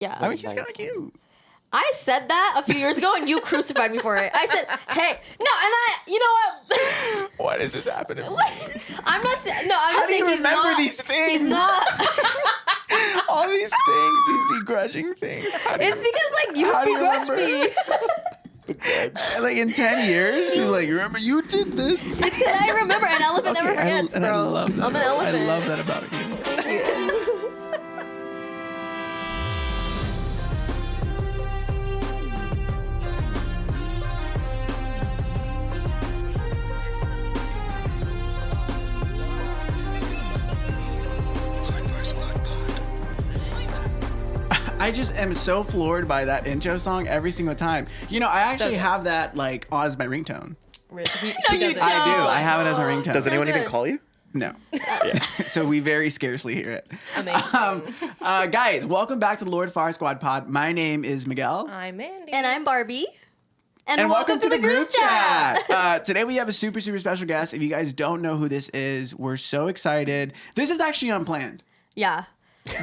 Yeah. I mean, she's kind of cute. I said that a few years ago, and you crucified me for it. I said, "Hey, no," and you know what? What is this happening? I'm not saying. No, I'm How just do you saying remember these things? He's not. All these things, these begrudging things. It's because like you how do you begrudge remember? me. Like in 10 years, you're like, remember you did this? It's because I remember an elephant never forgets, and bro. I love that. I'm an elephant. I love that about you. Thank you. I just am so floored by that intro song every single time. You know, I actually have that like as my ringtone. No, you don't. I do. I have it as a ringtone. Does anyone even good. call you? No. So we very scarcely hear it. Amazing. Guys, welcome back to the Lord Fire Squad pod. My name is Miguel. I'm Mandy. And I'm Barbie. And welcome to the group chat. Today we have a super, super special guest. If you guys don't know who this is, we're so excited. This is actually unplanned. Yeah.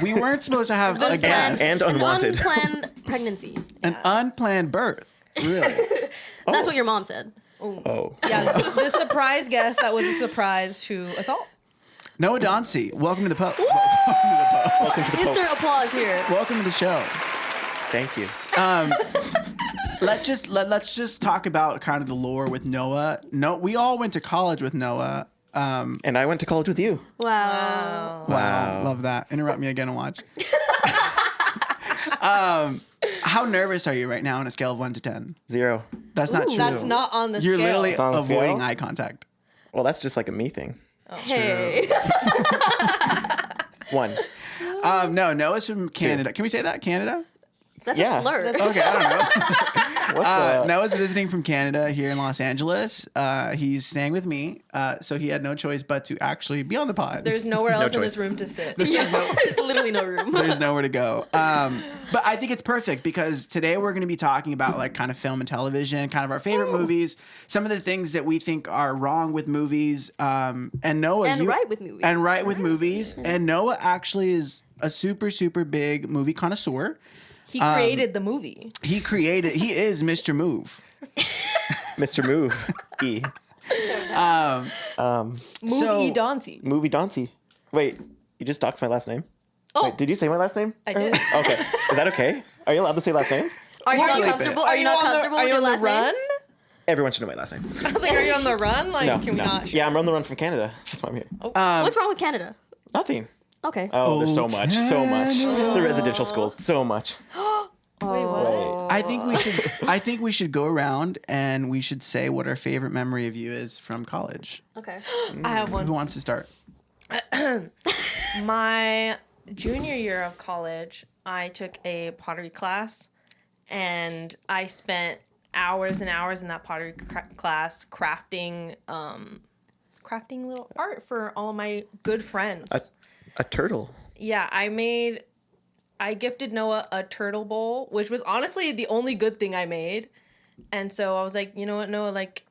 We weren't supposed to have a guest. And unwanted. An unplanned pregnancy. An unplanned birth. Really? That's what your mom said. Oh. Yeah, the surprise guest that was a surprise to us all. Noah Dauncey, welcome to the pub. Welcome to the Pope. Insert applause here. Welcome to the show. Thank you. Let's just talk about kind of the lore with Noah. No, we all went to college with Noah. And I went to college with you. Wow. Wow, love that. Interrupt me again and watch. How nervous are you right now on a scale of 1 to 10? 0. That's not true. That's not on the You're scale. literally It's on the avoiding scale? eye contact. Well, that's just like a me thing. Hey. 1. No, Noah's from Canada. Can we say that? Canada? That's Yeah. a slur. Okay, I don't know. What the? Noah's visiting from Canada here in Los Angeles. He's staying with me, so he had no choice but to actually be on the pod. There's nowhere else in this choice. room to sit. There's literally no room. There's nowhere to go. But I think it's perfect because today we're going to be talking about like kind of film and television, kind of our favorite movies, some of the things that we think are wrong with movies, and Noah And right with movies. and right with movies. And Noah actually is a super, super big movie connoisseur. He created the movie. He is Mr. Move. Mr. Move. E. Movie Dauncey. Movie Dauncey. Wait, you just doxed my last name? Oh. Wait, did you say my last name? I did. Okay. Is that okay? Are you allowed to say last names? Are you not Bleep it. comfortable? Are you not comfortable Are with you your on the last run? name? Everyone should know my last name. I was like, are you on the run? Like, No, can we no. not? Yeah, I'm on the run from Canada. That's why I'm here. What's wrong with Canada? Nothing. Okay. Oh, there's so much. So much. The residential schools. So much. Wait, what? I think we should go around and we should say what our favorite memory of you is from college. Okay. I have one. Who wants to start? My junior year of college, I took a pottery class, and I spent hours and hours in that pottery class crafting little art for all of my good friends. A turtle. Yeah, I gifted Noah a turtle bowl, which was honestly the only good thing I made. And so I was like, you know what, Noah, like,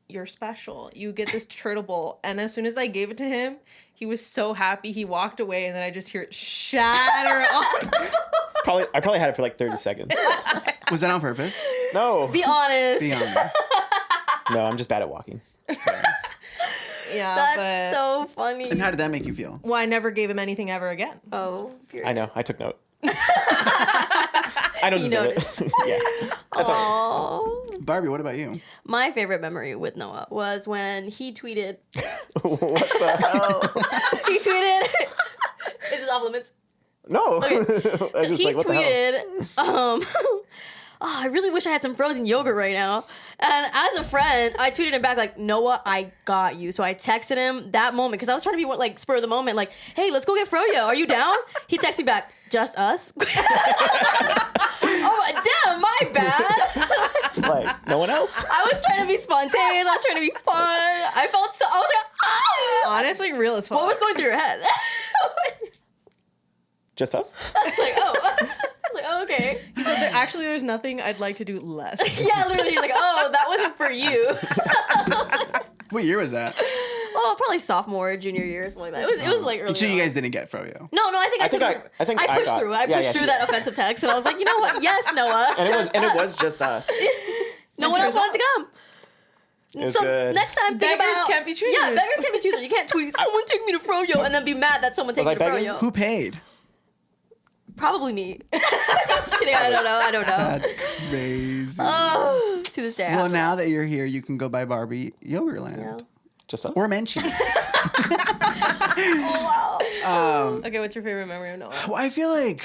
you're special. You get this turtle bowl. And as soon as I gave it to him, he was so happy. He walked away, and then I just hear it shatter on. I probably had it for like 30 seconds. Was that on purpose? No. Be honest. Be honest. No, I'm just bad at walking. Yeah, That's but, so funny. And how did that make you feel? well, I never gave him anything ever again. Oh. I know. I took note. I don't You deserve it. Yeah. That's all. Aww. Barbie, what about you? My favorite memory with Noah was when he tweeted. What the hell? He tweeted. Is this off limits? No. Okay. I So was just he like, what the hell? tweeted, oh, I really wish I had some frozen yogurt right now. And as a friend, I tweeted him back like, Noah, I got you. So I texted him that moment because I was trying to be like spur of the moment, like, hey, let's go get froyo. Are you down? He texted me back, just us. Oh, damn, my bad. Like, no one else? I was trying to be spontaneous. I was trying to be fun. I was like, ah. Honestly, real as fuck. What was going through your head? Just us? I was like, oh. I was like, oh, okay. So there's nothing I'd like to do less. Yeah, literally, he's like, oh, that wasn't for you. What year was that? Oh, Oh, probably sophomore or junior year or something like that. It was like early. So you on. guys didn't get froyo. No, I think I pushed through. I pushed through that offensive text, and I was like, you know what? Yes, Noah. And it was just us. No one else wanted to come. It was good. Next time, think Beggars about can't be choosers. Yeah, beggars can't be choosers. You can't tweet someone take me to froyo and then be mad that someone takes Was you to I begging? froyo. Who paid? Probably me. I'm just kidding. I don't know. That's crazy. Oh, to this day. I Well, have now that you're here, you can go buy Barbie Yogurtland. Yeah. Just us. Or Menchie. Okay, what's your favorite memory of Noah? Well, I feel like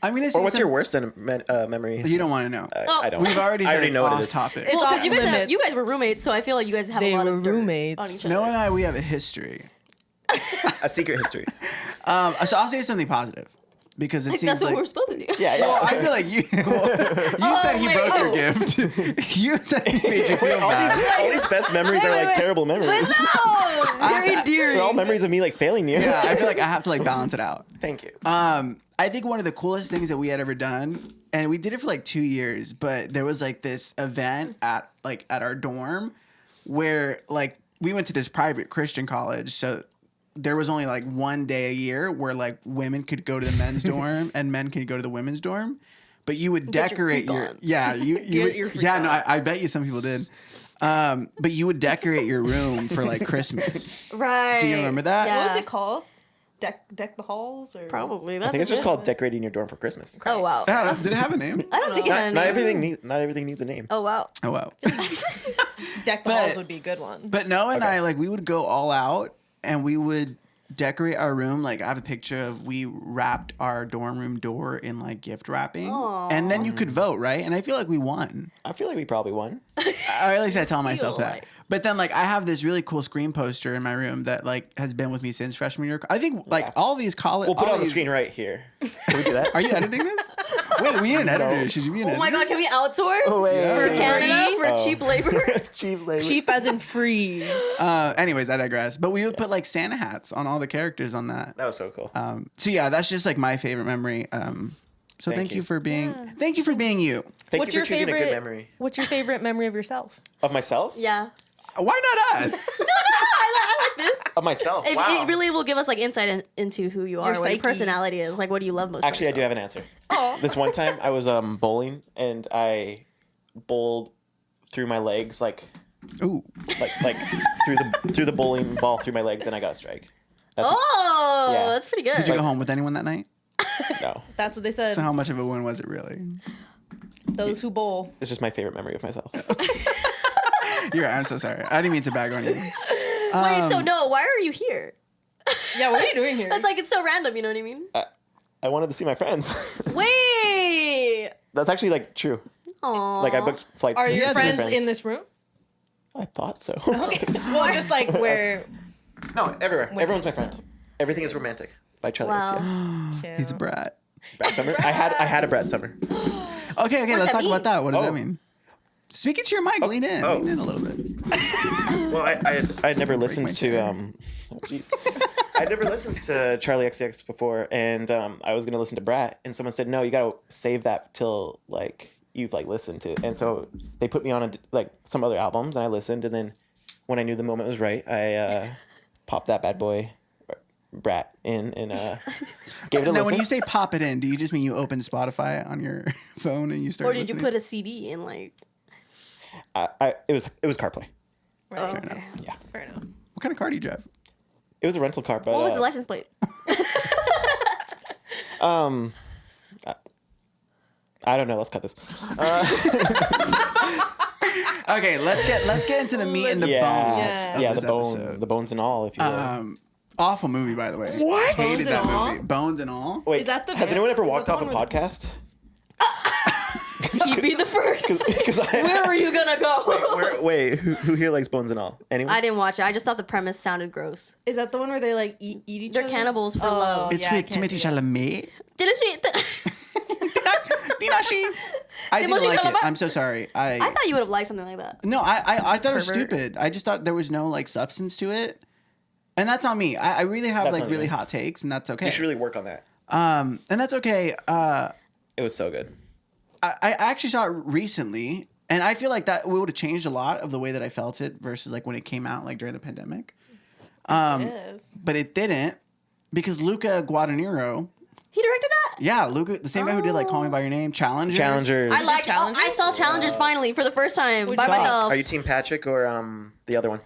I'm gonna say. Or what's your worst memory? You don't want to know. I don't. We've already. I already know what it off is. topic. Well, off because limits. you guys were roommates, so I feel like you guys have They a lot were of dirt roommates. on each other. Noah and I, we have a history. A secret history. So I'll say something positive because it Like, seems that's what like. we're supposed to do. Yeah, yeah. Well, I feel like you. You said he wait, broke your oh. gift. You said he made you feel bad. All these best memories are like terrible Wait, memories. no! Very endearing. They're all memories of me like failing you. Yeah, I feel like I have to like balance it out. Thank you. I think one of the coolest things that we had ever done, and we did it for like 2 years, but there was like this event at our dorm where like we went to this private Christian college, so there was only like one day a year where like women could go to the men's dorm and men could go to the women's dorm, but you would Get your decorate freak your on. yeah you Get would, your freak yeah no on. I bet you some people did. But you would decorate your room for like Christmas. Right. Do you remember that? Yeah. What was it called? Deck the halls? Or Probably. I That's think it's just a good called one. decorating your dorm for Christmas. Oh, wow. Did it have a name? I don't think it had Not a name. not everything needs a name. Oh, wow. Oh wow. Deck the But- halls would be a good one. But Noah and Okay. I, like, we would go all out and we would decorate our room. Like, I have a picture of we wrapped our dorm room door in, like, gift wrapping. Aw. And then you could vote, right? And I feel like we won. I feel like we probably won. Or at least I tell myself Feel that. like- But then, like, I have this really cool screen poster in my room that, like, has been with me since freshman year. I think, like, Yeah. all these college... We'll put it all on the these- screen right here. Can we do that? Are you editing this? Wait, we need an editor. Should you be an Oh, editor? my God. Can we outsource Oh, wait. to Yeah. Canada for cheap labor? Cheap labor. Cheap as in free. Anyways, I digress. But we would put, like, Santa hats on all the characters on that. That was so cool. So yeah, that's just like my favorite memory. So thank you for being you. Thank What's you your for choosing favorite a good memory. What's your favorite memory of yourself? Of myself? Yeah. Why not us? I like this. Of myself. It, Wow. it really will give us like insight into who you are, Your what your psyche. personality is. Like, what do you love most? Actually, I about do yourself? have an answer. This one time, I was bowling and I bowled through my legs, like Ooh, through the bowling ball through my legs, and I got a strike. That's Oh, Yeah. that's pretty good. did you go home with anyone that night? no. That's what they said. So how much of a win was it really? Those who bowl. It's just my favorite memory of myself. I'm so sorry. I didn't mean to bag on you. Wait, so no, why are you here? Yeah, what are you doing here? It's like it's so random. You know what I mean? I wanted to see my friends. Wait. That's actually like true. Aww. Like I booked flights. Are to your see my friends in this room? I thought so. Well, just like where. No, everywhere. Everyone's my friend. Everything is romantic by Charlie Wow. XCX. He's a brat. Brat Summer. I had a Brat Summer. Okay, let's that talk mean? about that. What does Oh. that mean? Speaking to your mic, lean in a little bit. Well, I had never listened my to chair. jeez. I'd never listened to Charlie XCX before, and I was gonna listen to Brat, and someone said, "No, you gotta save that till like you've like listened to." And so they put me on like some other albums, and I listened, and then when I knew the moment was right, I popped that bad boy Brat in and gave it a Now, listen. when you say pop it in, do you just mean you open Spotify on your phone and you start? Or did you listening? put a CD in like? it was CarPlay. Right. Oh, okay. Yeah, Fair enough. What kind of car do you drive? it was a rental car, but What was the license plate? I don't know. Let's cut this. Okay, let's get into the meat and the Yeah, bones. Yeah. Of yeah, this the bone, episode. the bones and all, if you will. Awful movie, by the way. What? Hated Bones that and All? movie. Bones and all. Wait, Is that the has band- anyone ever is walked that off the a one with- podcast? He'd be the first. Because Where are you gonna go? wait, who here likes bones and all? Anyone? I didn't watch it. I just thought the premise sounded gross. Is that the one where they like eat each They're other? cannibals for Oh, love. It's yeah, I with can't Timothée do that. Chalamet. Didn't she? I didn't Timothée like it. Chalamet? I'm so sorry. I thought you would have liked something like that. No, I thought it was Pervert. stupid. I just thought there was no like substance to it, and that's on me. I really have That's like on really you. hot takes, and that's okay. You should really work on that. And that's okay. It was so good. I actually saw it recently, and I feel like that would have changed a lot of the way that I felt it versus like when it came out like during the pandemic. Yes. But it didn't because Luca Guadagnino. He directed that? Yeah, Luca, the same guy who did like Call Me by Your Name, Challengers. Challengers. I liked Challengers? I saw Challengers finally for the first time by one? myself. Are you Team Patrick or the other one?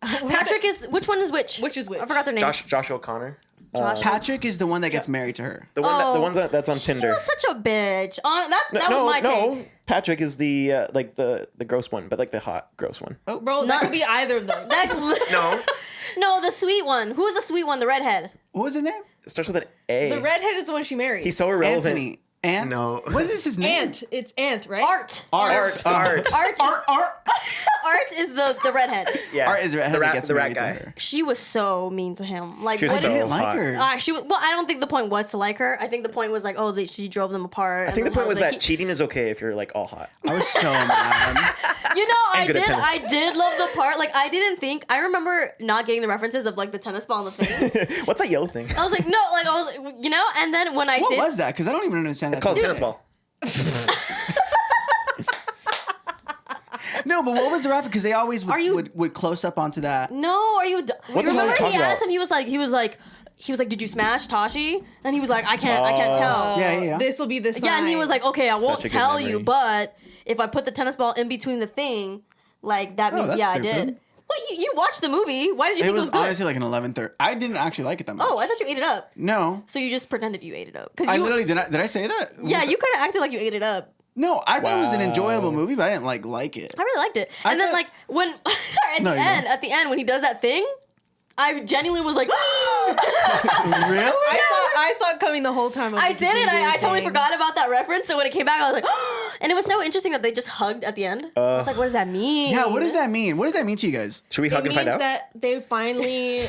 Patrick is which one is which? Which is which? I forgot their names. Josh O'Connor. Patrick is the one that gets married to her. The one that's on She Tinder. was such a bitch. That was my take. Patrick is the like the gross one, but like the hot gross one. Bro, that could be either of them. No, No, the sweet one. Who was the sweet one? The redhead. What was his name? it starts with an A. The redhead is the one she married. He's so irrelevant. Anthony. Ant? No. What is his name? Ant. It's Ant, right? Art. Art. Art is the redhead. Yeah. Art is the redhead the that rat, gets the rat married to guy. her. She was so mean to him. Like, She was what so I did didn't like hot. her. she was. Well, I don't think the point was to like her. I think the point was like, oh, she drove them apart. I think the point was that cheating is okay if you're like all hot. I was so mad. You know, And good at tennis. I did love the part. Like, I didn't think. I remember not getting the references of like the tennis ball and the thing. What's that yellow thing? I was like, no, like I was, you know. And then when I What did, was that? Because I don't even understand. It's called tennis ball. No, but what was the reference? Because they always would close up onto that. no, are you? What the hell are you remember talking he asked about? him. He was like, did you smash Tashi? And he was like, I can't tell. Yeah. This will be the sign. Yeah, and he was like, okay, I won't Such a good tell you, memory. but if I put the tennis ball in between the thing, like that means that's I stupid. did. Well, you watched the movie. Why did you It think it was was good? honestly like an 11:30. I didn't actually like it that much. Oh, I thought you ate it up. No. So you just pretended you ate it up. Cause I you, literally did I say that? yeah, you kind of acted like you ate it up. No, I thought it was an Wow. enjoyable movie, but I didn't like it. I really liked it. I And then thought- like when No, you don't. at the end when he does that thing, I genuinely was like, Really? I saw it coming the whole time. I did it. I totally Dang. forgot about that reference. So when it came back, I was like, and it was so interesting that they just hugged at the end. I was like, what does that mean? Yeah, what does that mean? What does that mean to you guys? Should we It hug and means find out? that they finally.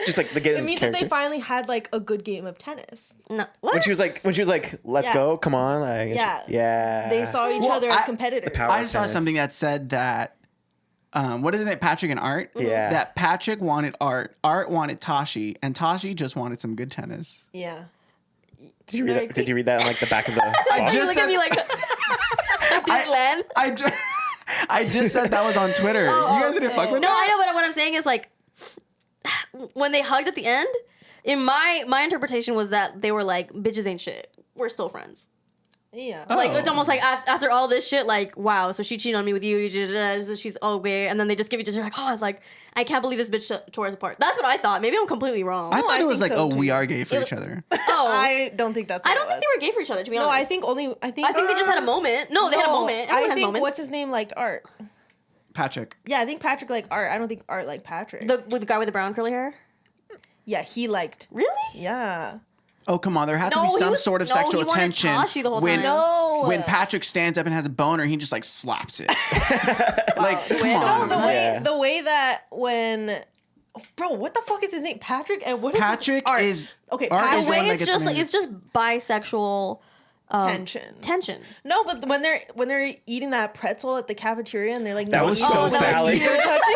Just like the game. It means that they finally had like a good game of tennis. No. What? When she was like, let's Yeah. go, come on, like, Yeah. yeah. They saw each Well, other I- as competitors. power- I saw tennis. something that said that what isn't it, Patrick and Art? Yeah. That Patrick wanted Art wanted Tashi, and Tashi just wanted some good tennis. Yeah. Did you read that? Did you read that on like the back of the box? You just look at me like, did it land? I just said that was on Twitter. Oh, you guys didn't fuck with No, that? I know, but what I'm saying is like, when they hugged at the end, in my interpretation was that they were like, bitches ain't shit. We're still friends. Yeah. Oh. Like, it's almost like after all this shit, like, wow, so she cheated on me with you, so she's okay, and then they just give each other like, oh, like, I can't believe this bitch tore us apart. That's what I thought. Maybe I'm completely wrong. I thought I it was think like, so, oh, too. we are gay for It each other. Oh, I don't think that's. I what don't it think they was. were gay for each other, to be No, honest. I think I think they just had a moment. No, they had a moment. Everyone I has think moments. what's his name liked Art. Patrick. Yeah, I think Patrick liked Art. I don't think Art liked Patrick. With the guy with the brown curly hair? Yeah, he liked. Really? Yeah. Oh, come on. There had to No, be he some was- sort of no, sexual he wanted tension Tashi the whole when, time. No. when Patrick stands up and has a boner, he just like slaps it. Like, come Wait, on. the way Yeah. the way that when. Bro, what the fuck is his name? Patrick and what is Patrick Art. is Okay, Art Patrick- is The the one way that it's gets just married. it's just bisexual tension. tension. No, but when they're eating that pretzel at the cafeteria and they're like, That was no, so no, sexy. They're touching.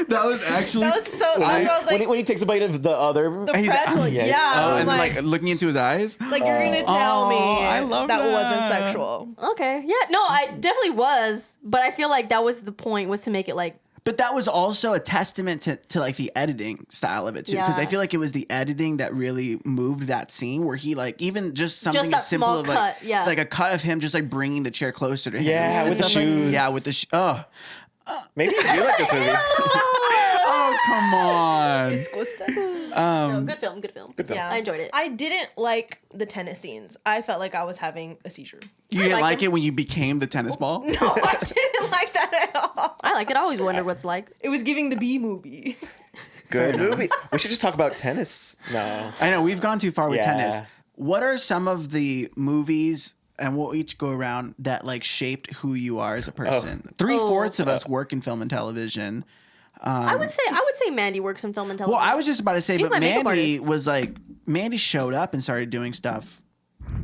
That was actually. That was so. That's what I was like. when he takes a bite of the other. The He's- pretzel, yeah. yeah. Oh, I'm and like looking into his eyes. like you're gonna tell me I love that wasn't that. sexual. Okay. Yeah. No, I definitely was, but I feel like that was the point, was to make it like. But that was also a testament to like the editing style of it too, because Yeah. I feel like it was the editing that really moved that scene where he like even just something that as simple small of like cut, yeah. like a cut of him just like bringing the chair closer to him. Yeah, And with the stuff like- shoes. yeah, with the oh Maybe you do like this movie. oh come on. No, good film. Good film. Good film. Yeah, I enjoyed it. I didn't like the tennis scenes. I felt like I was having a seizure. You didn't like like him. it when you became the tennis ball? No, I didn't like that at all. I like it. I always wondered what's like. It was giving the B movie. Good movie. We should just talk about tennis. No. I know we've gone too far with Yeah. tennis. What are some of the movies, and we'll each go around, that like shaped who you are as a person? 3/4 of us work in film and television. I would say Mandy works in film and television. Well, I was just about to say, She's but my makeup Mandy artist. was like, Mandy showed up and started doing stuff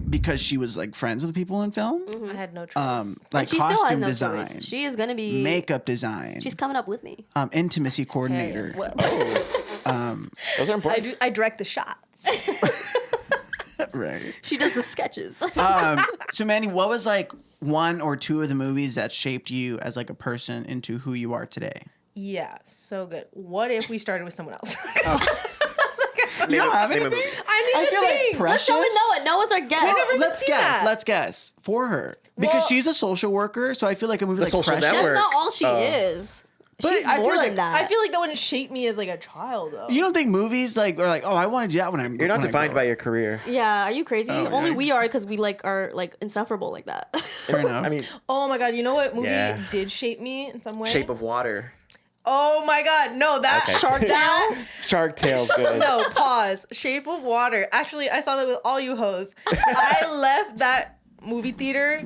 because she was like friends with people in film, I had no choice. like she still has costume no design, choice. She is gonna be makeup design, She's coming up with me. intimacy coordinator. Well, Those are important. I direct the shot. Right. she does the sketches. So, Mandy, what was like one or two of the movies that shaped you as like a person into who you are today? Yeah, so good. What if we started with someone else? You don't have name a anything? movie. I need I to feel think. like Let's Precious. show it Noah. Noah's our guest. Well, let's seen guess. that. Let's guess for her because Well- she's a social worker. So I feel like a movie like Social Precious. Network. That's not all she is. But She's I feel more like- than that. I feel like that wouldn't shape me as like a child though. You don't think movies like are like, oh, I want to do that when I'm. You're not when I defined grow by up. your career. Yeah, are you crazy? Oh, Only yikes. we are because we like are like insufferable like that. Fair enough. I mean, Oh my god, you know what movie Yeah. did shape me in some way? Shape of Water. Oh my god, no, that Okay. Shark Tale. Shark Tale's good. No, pause. Shape of Water. Actually, I saw that with all you hoes. I left that movie theater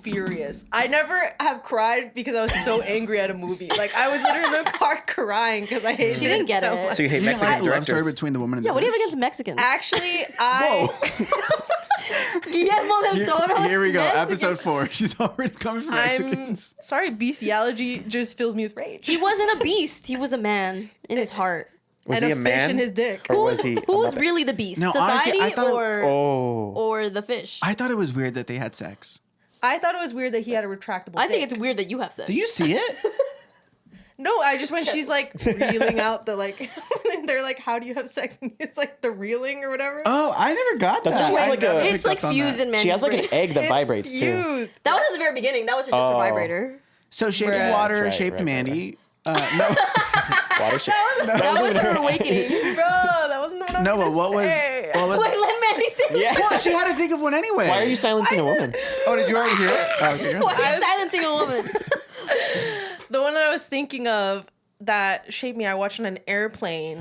furious. I never have cried because I was so angry at a movie. Like I was literally in the car crying because I hated She didn't get so it. much. So you hate You didn't Mexican like the love story directors. between the woman and Yeah, the what do you have fish? against Mexicans? Actually, I Guillermo del Toro. Here we go. Mexican. Episode 4. She's already coming for I'm Mexicans. sorry, bestiality just fills me with rage. He wasn't a beast. He was a man in his heart. Was and he a a fish man? in his dick. Or Who was was, he? who was really the beast? No, Society honestly, I thought Oh. or the fish? I thought it was weird that they had sex. I thought it was weird that he had a retractable I think dick. it's weird that you have sex. Do you see it? No, I just when she's like reeling out the like and they're like, how do you have sex? And it's like the reeling or whatever. Oh, I never got Doesn't that. she have I like never a- picked It's like up on fused that. in Mandy's She has like an brain. egg that It's vibrates too. fused. That was at the very beginning. That was just a Oh. vibrator. So Shape Bruh. of Water That's right, shaped right, Mandy. No, Water shape. That was her awakening. Bro, that wasn't what I was no, but gonna what was? say. What was? Wait, let Mandy say it. Yeah. Well, she had to think of one anyway. Why are you silencing a woman? Oh, did you already hear it? Oh, okay. Why are you silencing a woman? The one that I was thinking of that shaped me, I watched on an airplane,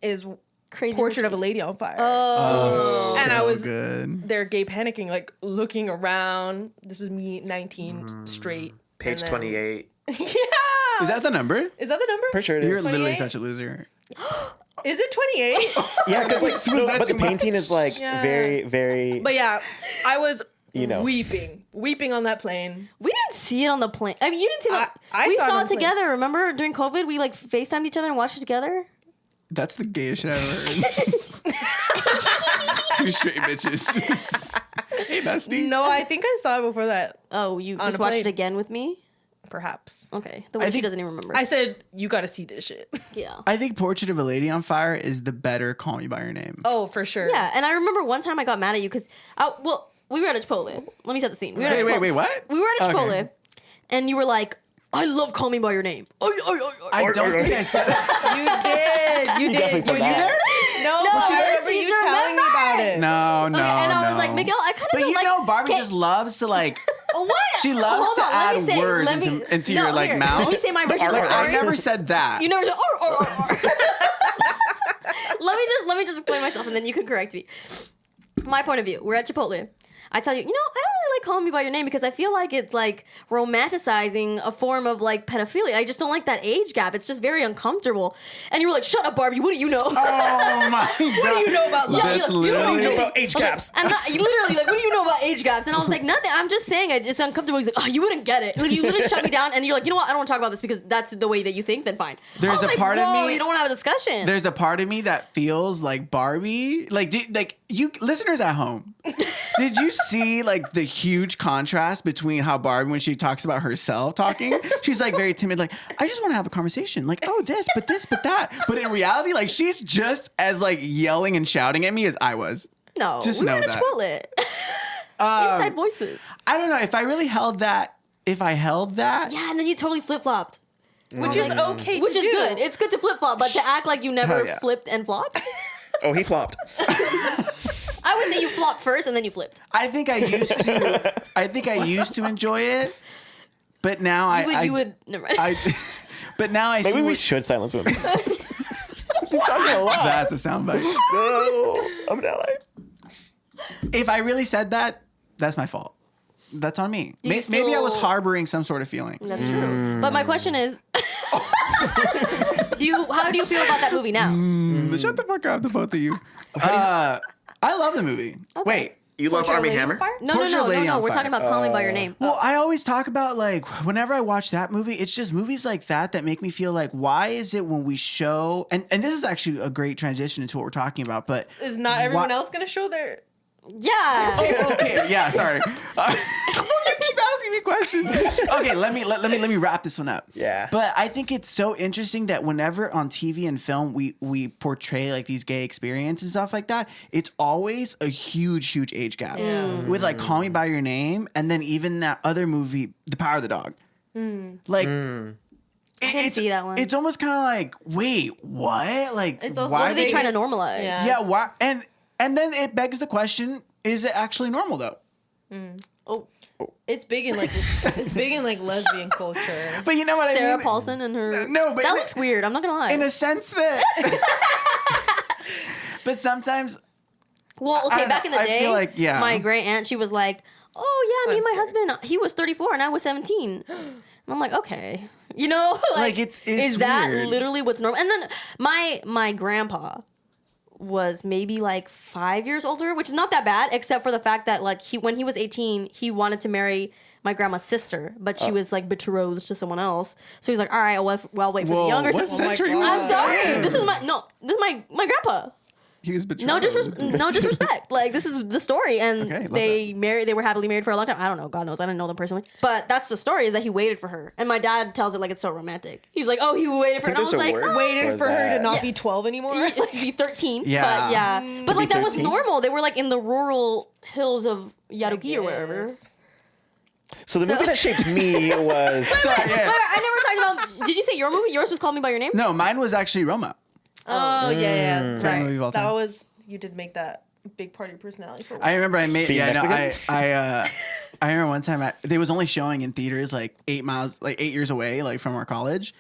is Crazy Portrait Rich of a Lady on Fire. Oh, And I so was good. there gay panicking, like looking around. This was me, 19, straight. Page And then- 28. Yeah. Is that the number? Is that the number? Pretty sure it You're is. literally 28? such a loser. Is it 28? Yeah, because like, Was no, that but the too painting much? is like Yeah. very, very. But yeah, I was You know. weeping on that plane. We didn't see it on the plane. I mean, you didn't see that. I We saw it saw on it the plane. together. Remember during COVID, we like FaceTimed each other and watched it together. That's the gayest shit I've ever heard. Two straight bitches. Just, hey, bestie. No, I think I saw it before that. Oh, you On just a watched plane. it again with me? Perhaps. Okay, the way she think- doesn't even remember. I said, you got to see this shit. yeah. I think Portrait of a Lady on Fire is the better Call Me by Your Name. Oh, for sure. Yeah, and I remember one time I got mad at you because, we were at a Chipotle. Let me set the scene. We were at a Chipotle. Wait, what? We were at a Chipotle, Okay. and you were like, "I love Call Me by Your Name." I don't think I said that. You did. You definitely did. said Were that. you there? No, No, but I I remember didn't you telling me about it. No, no, Okay, and I was no. like, Miguel, I kind of But don't you like. know, Barbie Okay, just loves to like. what? She loves Hold to on, let me add say- words let me- into no, your like here, mouth. Let me say my version of Like, the I've story. never said that. You never said or. Let me just explain myself, and then you can correct me. My point of view. We're at Chipotle. I tell you, I don't really like Calling Me by Your Name because I feel like it's like romanticizing a form of like pedophilia. I just don't like that age gap. It's just very uncomfortable. And you were like, "Shut up, Barbie. What do you know?" Oh my god. What do you know about love? Yeah, That's you're like, literally- what do you know about age I was gaps? Like, you literally like, what do you know about age gaps? And I was like, nothing. I'm just saying it's uncomfortable. He's like, oh, you wouldn't get it. Like, you literally shut me down, and you're like, you know what? I don't want to talk about this because that's the way that you think. Then fine. There's I was a like, part of whoa, me- you don't want to have a discussion. There's a part of me that feels like Barbie. Like, you listeners at home, did you see like the huge contrast between how Barbie, when she talks about herself talking, she's like very timid, like, I just want to have a conversation, like, oh, this, but that. But in reality, like, she's just as like yelling and shouting at me as I was. no, just we know were at that. Chipotle. Inside voices. I don't know if I really held that. If I held that, Yeah, and then you totally flip flopped, Which is okay which to is do. good. It's good to flip flop, but to act like you never Hell yeah. flipped and flopped. Oh, he flopped. I would say you flopped first and then you flipped. I think I used to enjoy it, but now You would. Never mind. but now I see Maybe we what- should silence women. She's talking a lot. That's a soundbite. No, I'm not like. If I really said that, that's my fault. That's on me. Do you Maybe I was still- harboring some sort of feeling. That's true. But my question is, how do you feel about that movie now? Shut the fuck up, the both of you. I love the movie. Wait. You love Portrait of Army Lady on Hammer? Fire? No, Portrait of Lady on We're Fire. talking about Call Me by Your Name. Well, I always talk about like whenever I watch that movie, it's just movies like that make me feel like, why is it when we show and this is actually a great transition into what we're talking about, but Is not everyone Why- else going to show their... Yeah. Oh, okay, yeah, sorry. You keep asking me tricky question. Okay, let me wrap this one up. Yeah. But I think it's so interesting that whenever on TV and film we portray like these gay experiences and stuff like that, it's always a huge age gap. With like Call Me by Your Name, and then even that other movie, The Power of the Dog. Like. I didn't see that one. It's almost kind of like, wait, what? Like, It's also why What are they trying to normalize? Yeah. Yeah, why? And then it begs the question: is it actually normal though? Oh, It's big in like lesbian culture. But you know what I Sarah mean? Paulson and her. No, but that in a- looks weird. I'm not gonna lie. In a sense that. But sometimes, Well, I okay, don't back in know. the I day, feel like, yeah. my great aunt, she was like, "Oh yeah, me and my I'm husband, he was 34 and I was 17." And I'm like, okay, you know, Like, it's is that weird. literally what's normal? And then my grandpa was maybe like 5 years older, which is not that bad, except for the fact that like when he was 18, he wanted to marry my grandma's sister, but she was like betrothed to someone else. So he's like, all right, I'll wait for the younger what sister. century God. was I'm sorry. that? This is my grandpa. He was betrayed. No disrespect. Like, this is the story, and Okay, love they were happily married for a long time. I don't know, God knows, I didn't know them personally, but that's the story, is that he waited for her, and my dad tells it like it's so romantic. He's like, oh, he waited for her, and I was there's a like, word oh, Waited for her to that. not be 12 anymore. to be 13. Yeah. But yeah, but like that was 13? normal. They were like in the rural hills of Yaruki or wherever. So the movie that shaped me was. Sorry, Wait, yeah. I never talked about. Did you say your movie? Yours was Call Me by Your Name. No, mine was actually Roma. Oh yeah, Favorite movie of all That time. was, you did make that big part of your personality for a while. I remember I made. Being Yeah, no, Mexican? I remember one time they was only showing in theaters like 8 years away, like from our college,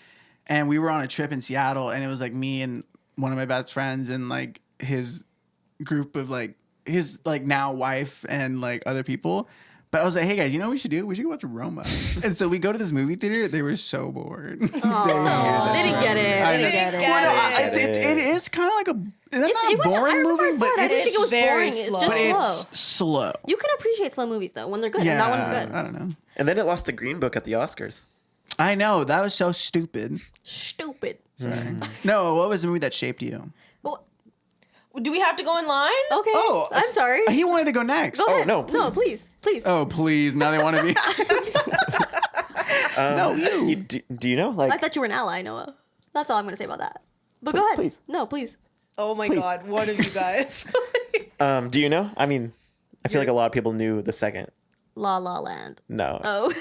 and we were on a trip in Seattle, and it was like me and one of my best friends and like his group of like his like now wife and like other people. But I was like, hey guys, you know what we should do? We should go watch Roma. And so we go to this movie theater. They were so bored. They didn't get it. I They didn't know. get it. Well, no, Get it is kind of like a. That's not It a wasn't- I boring remember I movie, saw but that. I didn't think it was very boring. It's slow. just but slow. it's slow. You can appreciate slow movies though when they're good, Yeah, and that one's good. I don't know. And then it lost to Green Book at the Oscars. I know that was so stupid. Stupid. No, what was the movie that shaped you? Well, Do we have to go in line? okay. Oh, I'm sorry. He wanted to go next. Go ahead. no, No, please. Oh, please! Now they want to be. No, you. Do you know? Like, I thought you were an ally, Noah. That's all I'm going to say about that. But go ahead. please. No, please. Oh my Please. God, one of you guys. do you know? I mean, I feel like a lot of people knew the second. La La Land. No. Oh.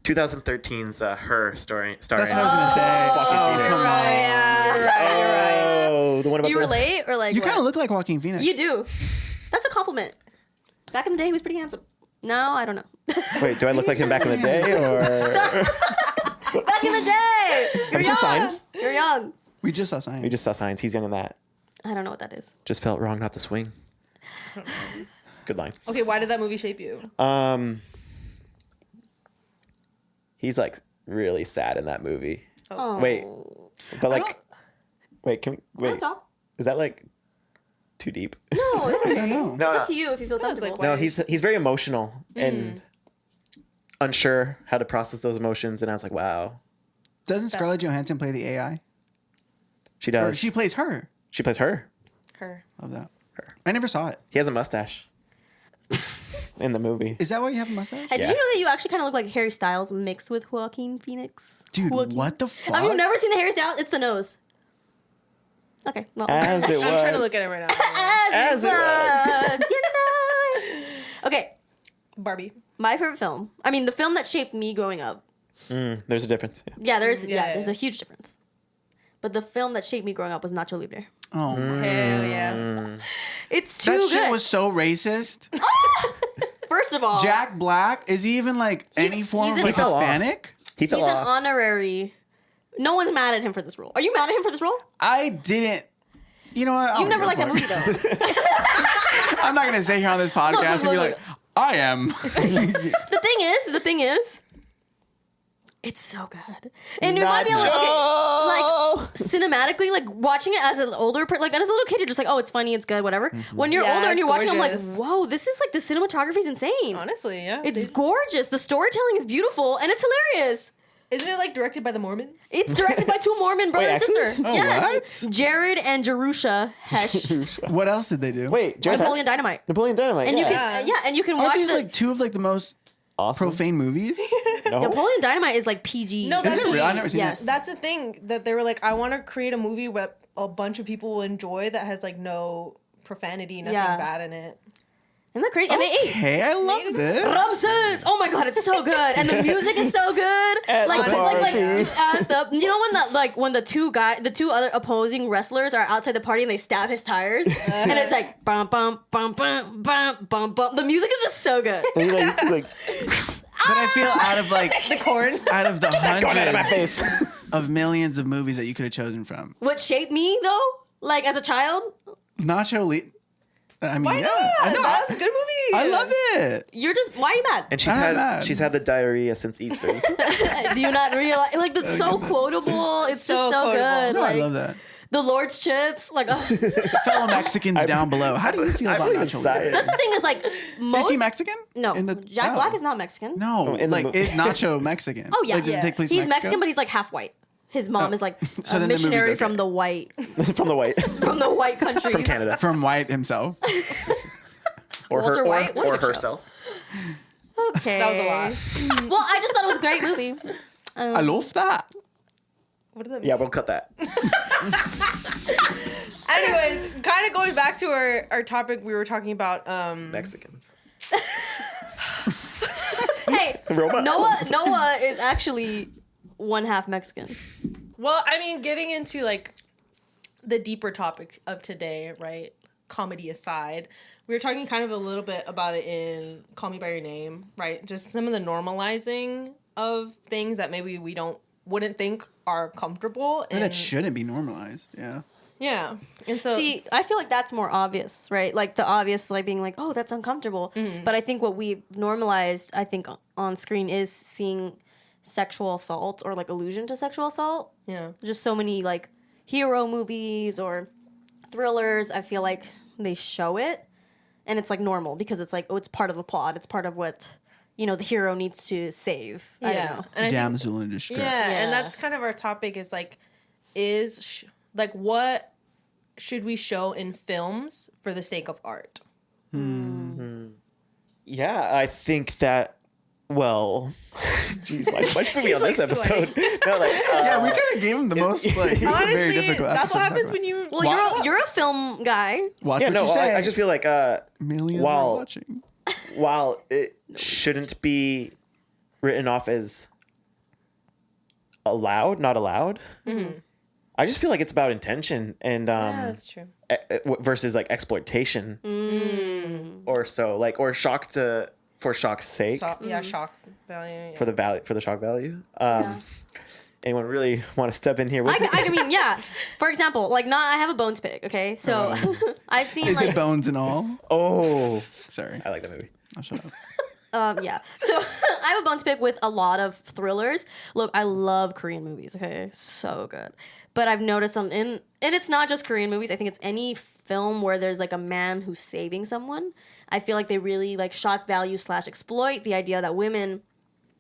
2013's Her starring. That's what I was gonna say. Joaquin Phoenix. yeah. Oh, the one about Do you the- relate or like You what? kind of look like Joaquin Phoenix. You do. That's a compliment. Back in the day, he was pretty handsome. No, I don't know. Wait, do I look like him back in the day or? Back in the day. You're you seen young. Signs? You're young. We just saw Signs. We just saw Signs. He's young in that. I don't know what that is. Just felt wrong not to swing. Good line. Okay, why did that movie shape you? He's like really sad in that movie. Oh. Wait, but like, wait, can we wait? That's all. Is that like too deep? No, it's okay. know. No, It's up to you if you feel it's comfortable. like, no, why- he's very emotional and unsure how to process those emotions, and I was like, wow, Doesn't Scarlett Johansson play the AI? she Or does. she plays her. She plays her. Her. Love that. Her. I never saw it. He has a mustache in the movie. Is that why you have a mustache? Hey, did Yeah. you know that you actually kind of look like Harry Styles mixed with Joaquin Phoenix? Dude, Joaquin. what the fuck? Have you never seen the Harry Styles? It's the nose. Okay, well. As it was. I'm trying to look at it right now. As it was. You know. Okay, Barbie. my favorite film. I mean, the film that shaped me growing up. There's a difference. Yeah. Yeah, there's Yeah, there's yeah. a huge difference. But the film that shaped me growing up was Nacho Libre. Oh, my. Hell yeah. It's too That good. shit was so racist. First of all, Jack Black, is he even like any form he's of an- like He fell off. Hispanic? He fell he's an off. honorary. No one's mad at him for this role. Are you mad at him for this role? I didn't. You know what? You never liked that movie though. I'm not gonna say here on this podcast and be look. like, I am. The thing is, it's so good. And you might be able to, like, cinematically, like, watching it as an older person, like, as a little kid, you're just like, oh, it's funny, it's good, whatever. When you're Yeah, older and you're watching, I'm like, gorgeous. whoa, this is, like, the cinematography's insane. Honestly, yeah. It's gorgeous. The storytelling is beautiful, and it's hilarious. Isn't it like directed by the Mormons? It's directed by two Mormon brother and actually? sister. Oh, Yes. what? Jared and Jerusha Hesh. What else did they do? Wait, Jared Napoleon Dynamite. Napoleon Dynamite. And yeah. you can, and you can Aren't watch these the. like two of like the most awesome. Profane movies? No? Napoleon Dynamite is like PG. No, Is that's it real? I've never seen Yes. it. That's the thing that they were like, I want to create a movie where a bunch of people will enjoy that has like no profanity, nothing Yeah. bad in it. Isn't that crazy? And they ate. Hey, I love this. Ramses! Oh my god, it's so good, and the music is so good. At Like, the like, party. at the you know when the two other opposing wrestlers are outside the party and they stab his tires, and it's like bum bum bum bum bum bum bum. The music is just so good. And he, like, But I feel out of like The corn. out of the going out of my hundreds face. of millions of movies that you could have chosen from, What shaped me though, like as a child, Nacho Lee. I mean, Why yeah, not? I know. That was a good movie. I love it. you're just why are you mad? And I'm mad. she's had the diarrhea since Easter's. Do you not realize? Like that's so quotable. It's So just so quotable. good. No, like, I love that. The Lord's chips, like Fellow Mexicans down below, how do you feel I about believe in Nacho Lee? science. that's the thing is like Is most. he Mexican? No, In the, Jack oh. Black is not Mexican. No, in the like mo- is Nacho Mexican? Oh yeah, like, does it take place in he's Mexico? Mexican, but he's like half white. His mom is like so a then the movie's missionary okay. from the white From the white. countries. From Canada. From White himself. Or Walter her, White? What a or good show. herself. Okay, That was a lot. Well, I just thought it was a great movie. I love that. What did that Yeah, mean? we'll cut that. Anyways, kind of going back to our topic, we were talking about Mexicans. Hey, Robot. Noah is actually one half Mexican. well, I mean, getting into like the deeper topic of today, right? Comedy aside, we were talking kind of a little bit about it in Call Me by Your Name, right? Just some of the normalizing of things that maybe we wouldn't think are comfortable. Or that shouldn't be normalized. Yeah. Yeah. And so See, I feel like that's more obvious, right? Like the obvious, like being like, oh, that's uncomfortable. But I think what we've normalized, I think, on screen is seeing sexual assault or like allusion to sexual assault. yeah. Just so many like hero movies or thrillers. I feel like they show it, and it's like normal because it's like, oh, it's part of the plot. It's part of what the hero needs to save. I don't know. And I think, Damsel in distress. yeah, Yeah. and that's kind of our topic is like, what should we show in films for the sake of art? Yeah, I think that. Well, jeez, why'd you put me on this like episode? No, like, Yeah, we kind of gave him the most like very Honestly, difficult. that's episode what to happens talk when you. Well, Wow. you're a film guy. Watch yeah, what no, you say. I just feel like Millions while- are watching. while it shouldn't be written off as not allowed. I just feel like it's about intention and Yeah, that's true. versus like exploitation, or so like or for shock's sake, Shock value. Yeah. for the shock value. Anyone really want to step in here with I mean, yeah. For example, like, I have a bone to pick. Okay, so I've seen Is like, it bones and all? Oh, Sorry. I like that movie. I'll shut up. yeah. So I have a bone to pick with a lot of thrillers. Look, I love Korean movies. Okay, so good. But I've noticed and it's not just Korean movies. I think it's any film where there's like a man who's saving someone. I feel like they really like shock value / exploit the idea that women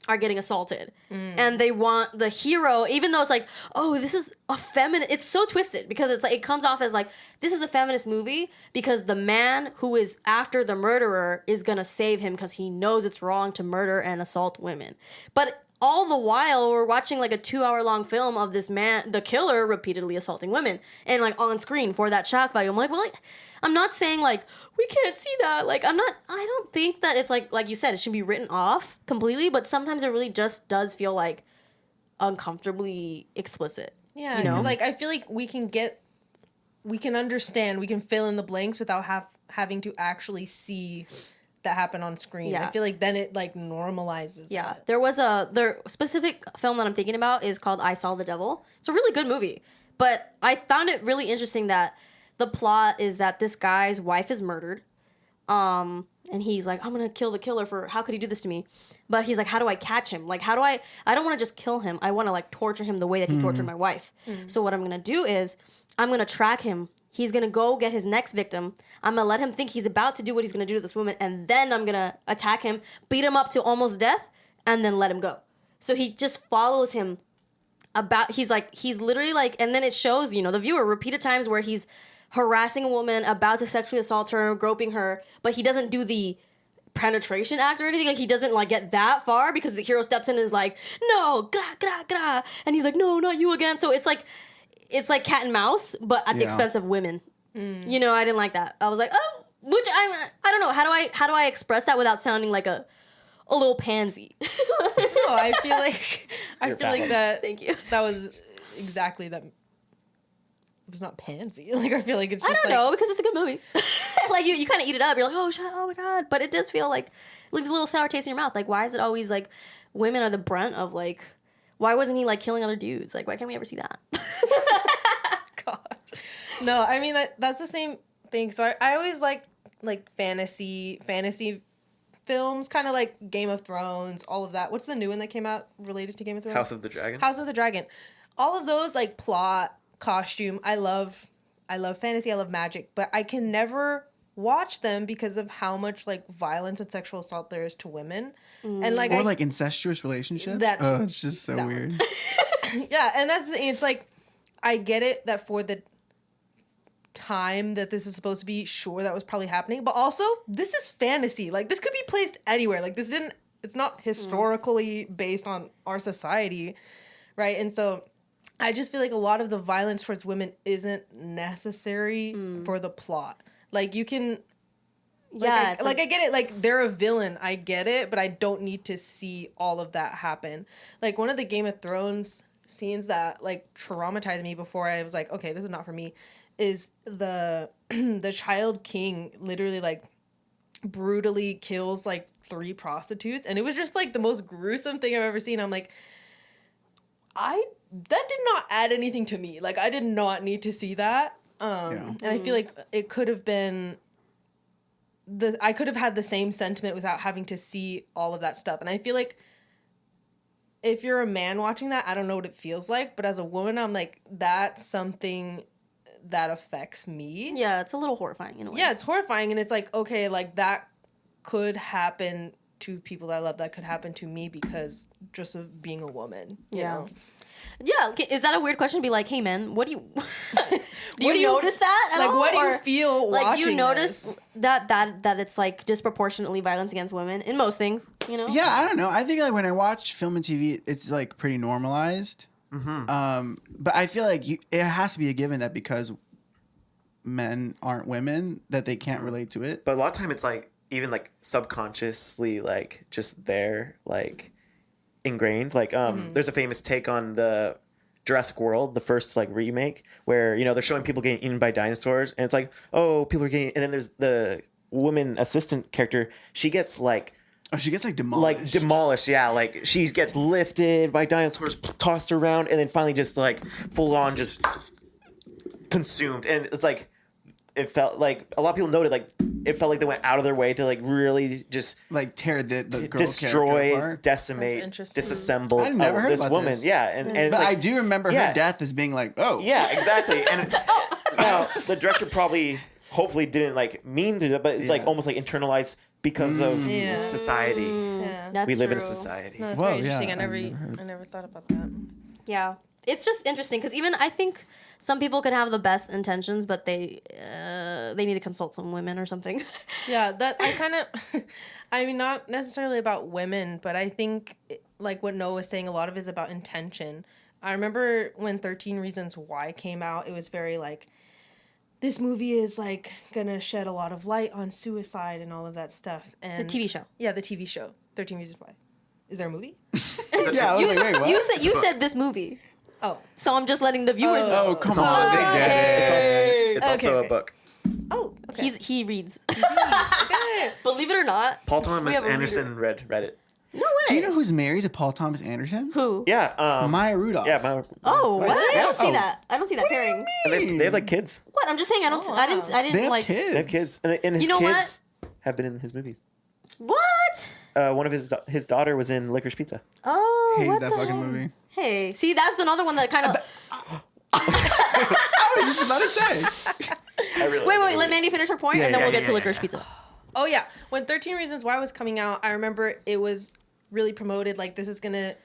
are getting assaulted, and they want the hero, even though it's like, oh, this is a feminist. It's so twisted because it's like it comes off as like this is a feminist movie because the man who is after the murderer is gonna save him because he knows it's wrong to murder and assault women, but all the while we're watching like a 2-hour-long film of this man, the killer, repeatedly assaulting women, and like on screen for that shock value. I'm like, well, I'm not saying like we can't see that. Like I don't think that it's like you said, it should be written off completely, but sometimes it really just does feel like uncomfortably explicit. Yeah, you know? like I feel like we can understand, we can fill in the blanks without having to actually see that happen on screen. Yeah. I feel like then it like normalizes. Yeah, that. there was the specific film that I'm thinking about is called I Saw the Devil. It's a really good movie, but I found it really interesting that the plot is that this guy's wife is murdered, and he's like, I'm gonna kill the killer for how could he do this to me? But he's like, how do I catch him? Like, I don't want to just kill him. I want to like torture him the way that he tortured my wife. So what I'm gonna do is I'm gonna track him. He's gonna go get his next victim. I'm gonna let him think he's about to do what he's gonna do to this woman, and then I'm gonna attack him, beat him up to almost death, and then let him go. So he just follows him he's literally like, and then it shows, the viewer repeated times where he's harassing a woman, about to sexually assault her, groping her, but he doesn't do the penetration act or anything. Like, he doesn't like get that far because the hero steps in and is like, no, gra, gra, gra. And he's like, no, not you again. So it's like cat and mouse, but at the expense of women. You know, I didn't like that. I was like, oh, which I don't know. How do I express that without sounding like a little pansy? No, I feel like that. Thank you. That was exactly that. It was not pansy. Like, I feel like it's just I don't know, because it's a good movie. Like, you kind of eat it up. You're like, oh my God. But it does feel like, it leaves a little sour taste in your mouth. Like, why is it always, like, women are the brunt of, like, why wasn't he, like, killing other dudes? Like, why can't we ever see that? God. No, I mean, that's the same thing. So I always like fantasy films, kind of like Game of Thrones, all of that. What's the new one that came out related to Game of Thrones? House of the Dragon. House of the Dragon. All of those, like, plot, costume. I love fantasy. I love magic, but I can never watch them because of how much, like, violence and sexual assault there is to women. And like, or like incestuous relationships. That too. It's just so weird. Yeah, and that's the thing. It's like, I get it that for the time that this is supposed to be, sure, that was probably happening, but also this is fantasy. Like, this could be placed anywhere. Like, it's not historically based on our society, right? And so I just feel like a lot of the violence towards women isn't necessary for the plot. Like, you can, I get it. Like, they're a villain. I get it, but I don't need to see all of that happen. Like, one of the Game of Thrones scenes that, like, traumatized me before I was like, okay, this is not for me, is the Child King literally, like, brutally kills, like, 3 prostitutes, and it was just, like, the most gruesome thing I've ever seen. I'm like, that did not add anything to me. Like, I did not need to see that. And I feel like it could have been I could have had the same sentiment without having to see all of that stuff. And I feel like if you're a man watching that, I don't know what it feels like, but as a woman, I'm like, that's something that affects me. Yeah, it's a little horrifying in a way. Yeah, it's horrifying, and it's like, okay, like, that could happen to people that I love. That could happen to me because just of being a woman. You know? Yeah, is that a weird question to be like, hey man, what do you do you notice that at like, all? what do you Or, feel like, watching you notice this? that it's like disproportionately violence against women in most things, you know? Yeah, I don't know. I think, like, when I watch film and TV, it's, like, pretty normalized. But I feel like it has to be a given that because men aren't women, that they can't relate to it. But a lot of time it's like even like subconsciously, like, just there, like, ingrained. Like, there's a famous take on the Jurassic World, the first, like, remake, where, you know, they're showing people getting eaten by dinosaurs, and it's like, oh, people are getting, and then there's the woman assistant character. She gets, like, Oh, she gets, like, demolished. like, demolished, yeah. Like, she gets lifted by dinosaurs, tossed around, and then finally just, like, full on just consumed. And it's like, it felt like a lot of people noted, like, it felt like they went out of their way to, like, really just, like, tear the girl character destroy, apart. decimate, interesting. disassemble I've never heard this about woman. this. Yeah, and it's But like, I do remember her death as being like, oh. yeah, exactly. And now the director probably, hopefully, didn't, like, mean to do it, but it's like almost like internalized because of society. Yeah. That's We live in a true. society. No, that's Whoa, very interesting. yeah, I never thought about that. Yeah. It's just interesting because even I think some people could have the best intentions, but they need to consult some women or something. Yeah, that I kind of, I mean, not necessarily about women, but I think, like what Noah was saying, a lot of it is about intention. I remember when 13 Reasons Why came out, it was very like, this movie is, like, gonna shed a lot of light on suicide and all of that stuff. And The TV show. Yeah, the TV show, 13 Reasons Why. Is there a movie? Yeah, I was like, wait, what? You said this movie. Oh. So I'm just letting the viewers know. Oh, come It's also, on. it's also Okay. a book. Oh, okay. He reads. okay. Believe it or not. Paul we Thomas have a Anderson read it. No way. Do you know who's married to Paul Thomas Anderson? Who? Yeah. Maya Rudolph. Yeah. Maya, Oh, what? I don't see Oh. that. I don't see that pairing. and they have like kids. What? I'm just saying. I don't. Oh, I didn't. I didn't They have like. kids. They have kids, and his You know kids have been in his movies. What? One of his daughter was in Licorice Pizza. Oh, Hated what that the fucking hell? movie. Hey, see, that's another one that kind of. I was just about to say. I really Wait. Let Mandy finish her point, and then we'll get to Licorice Pizza. Oh, yeah. When 13 Reasons Why was coming out, I remember it was really promoted, like, this is going to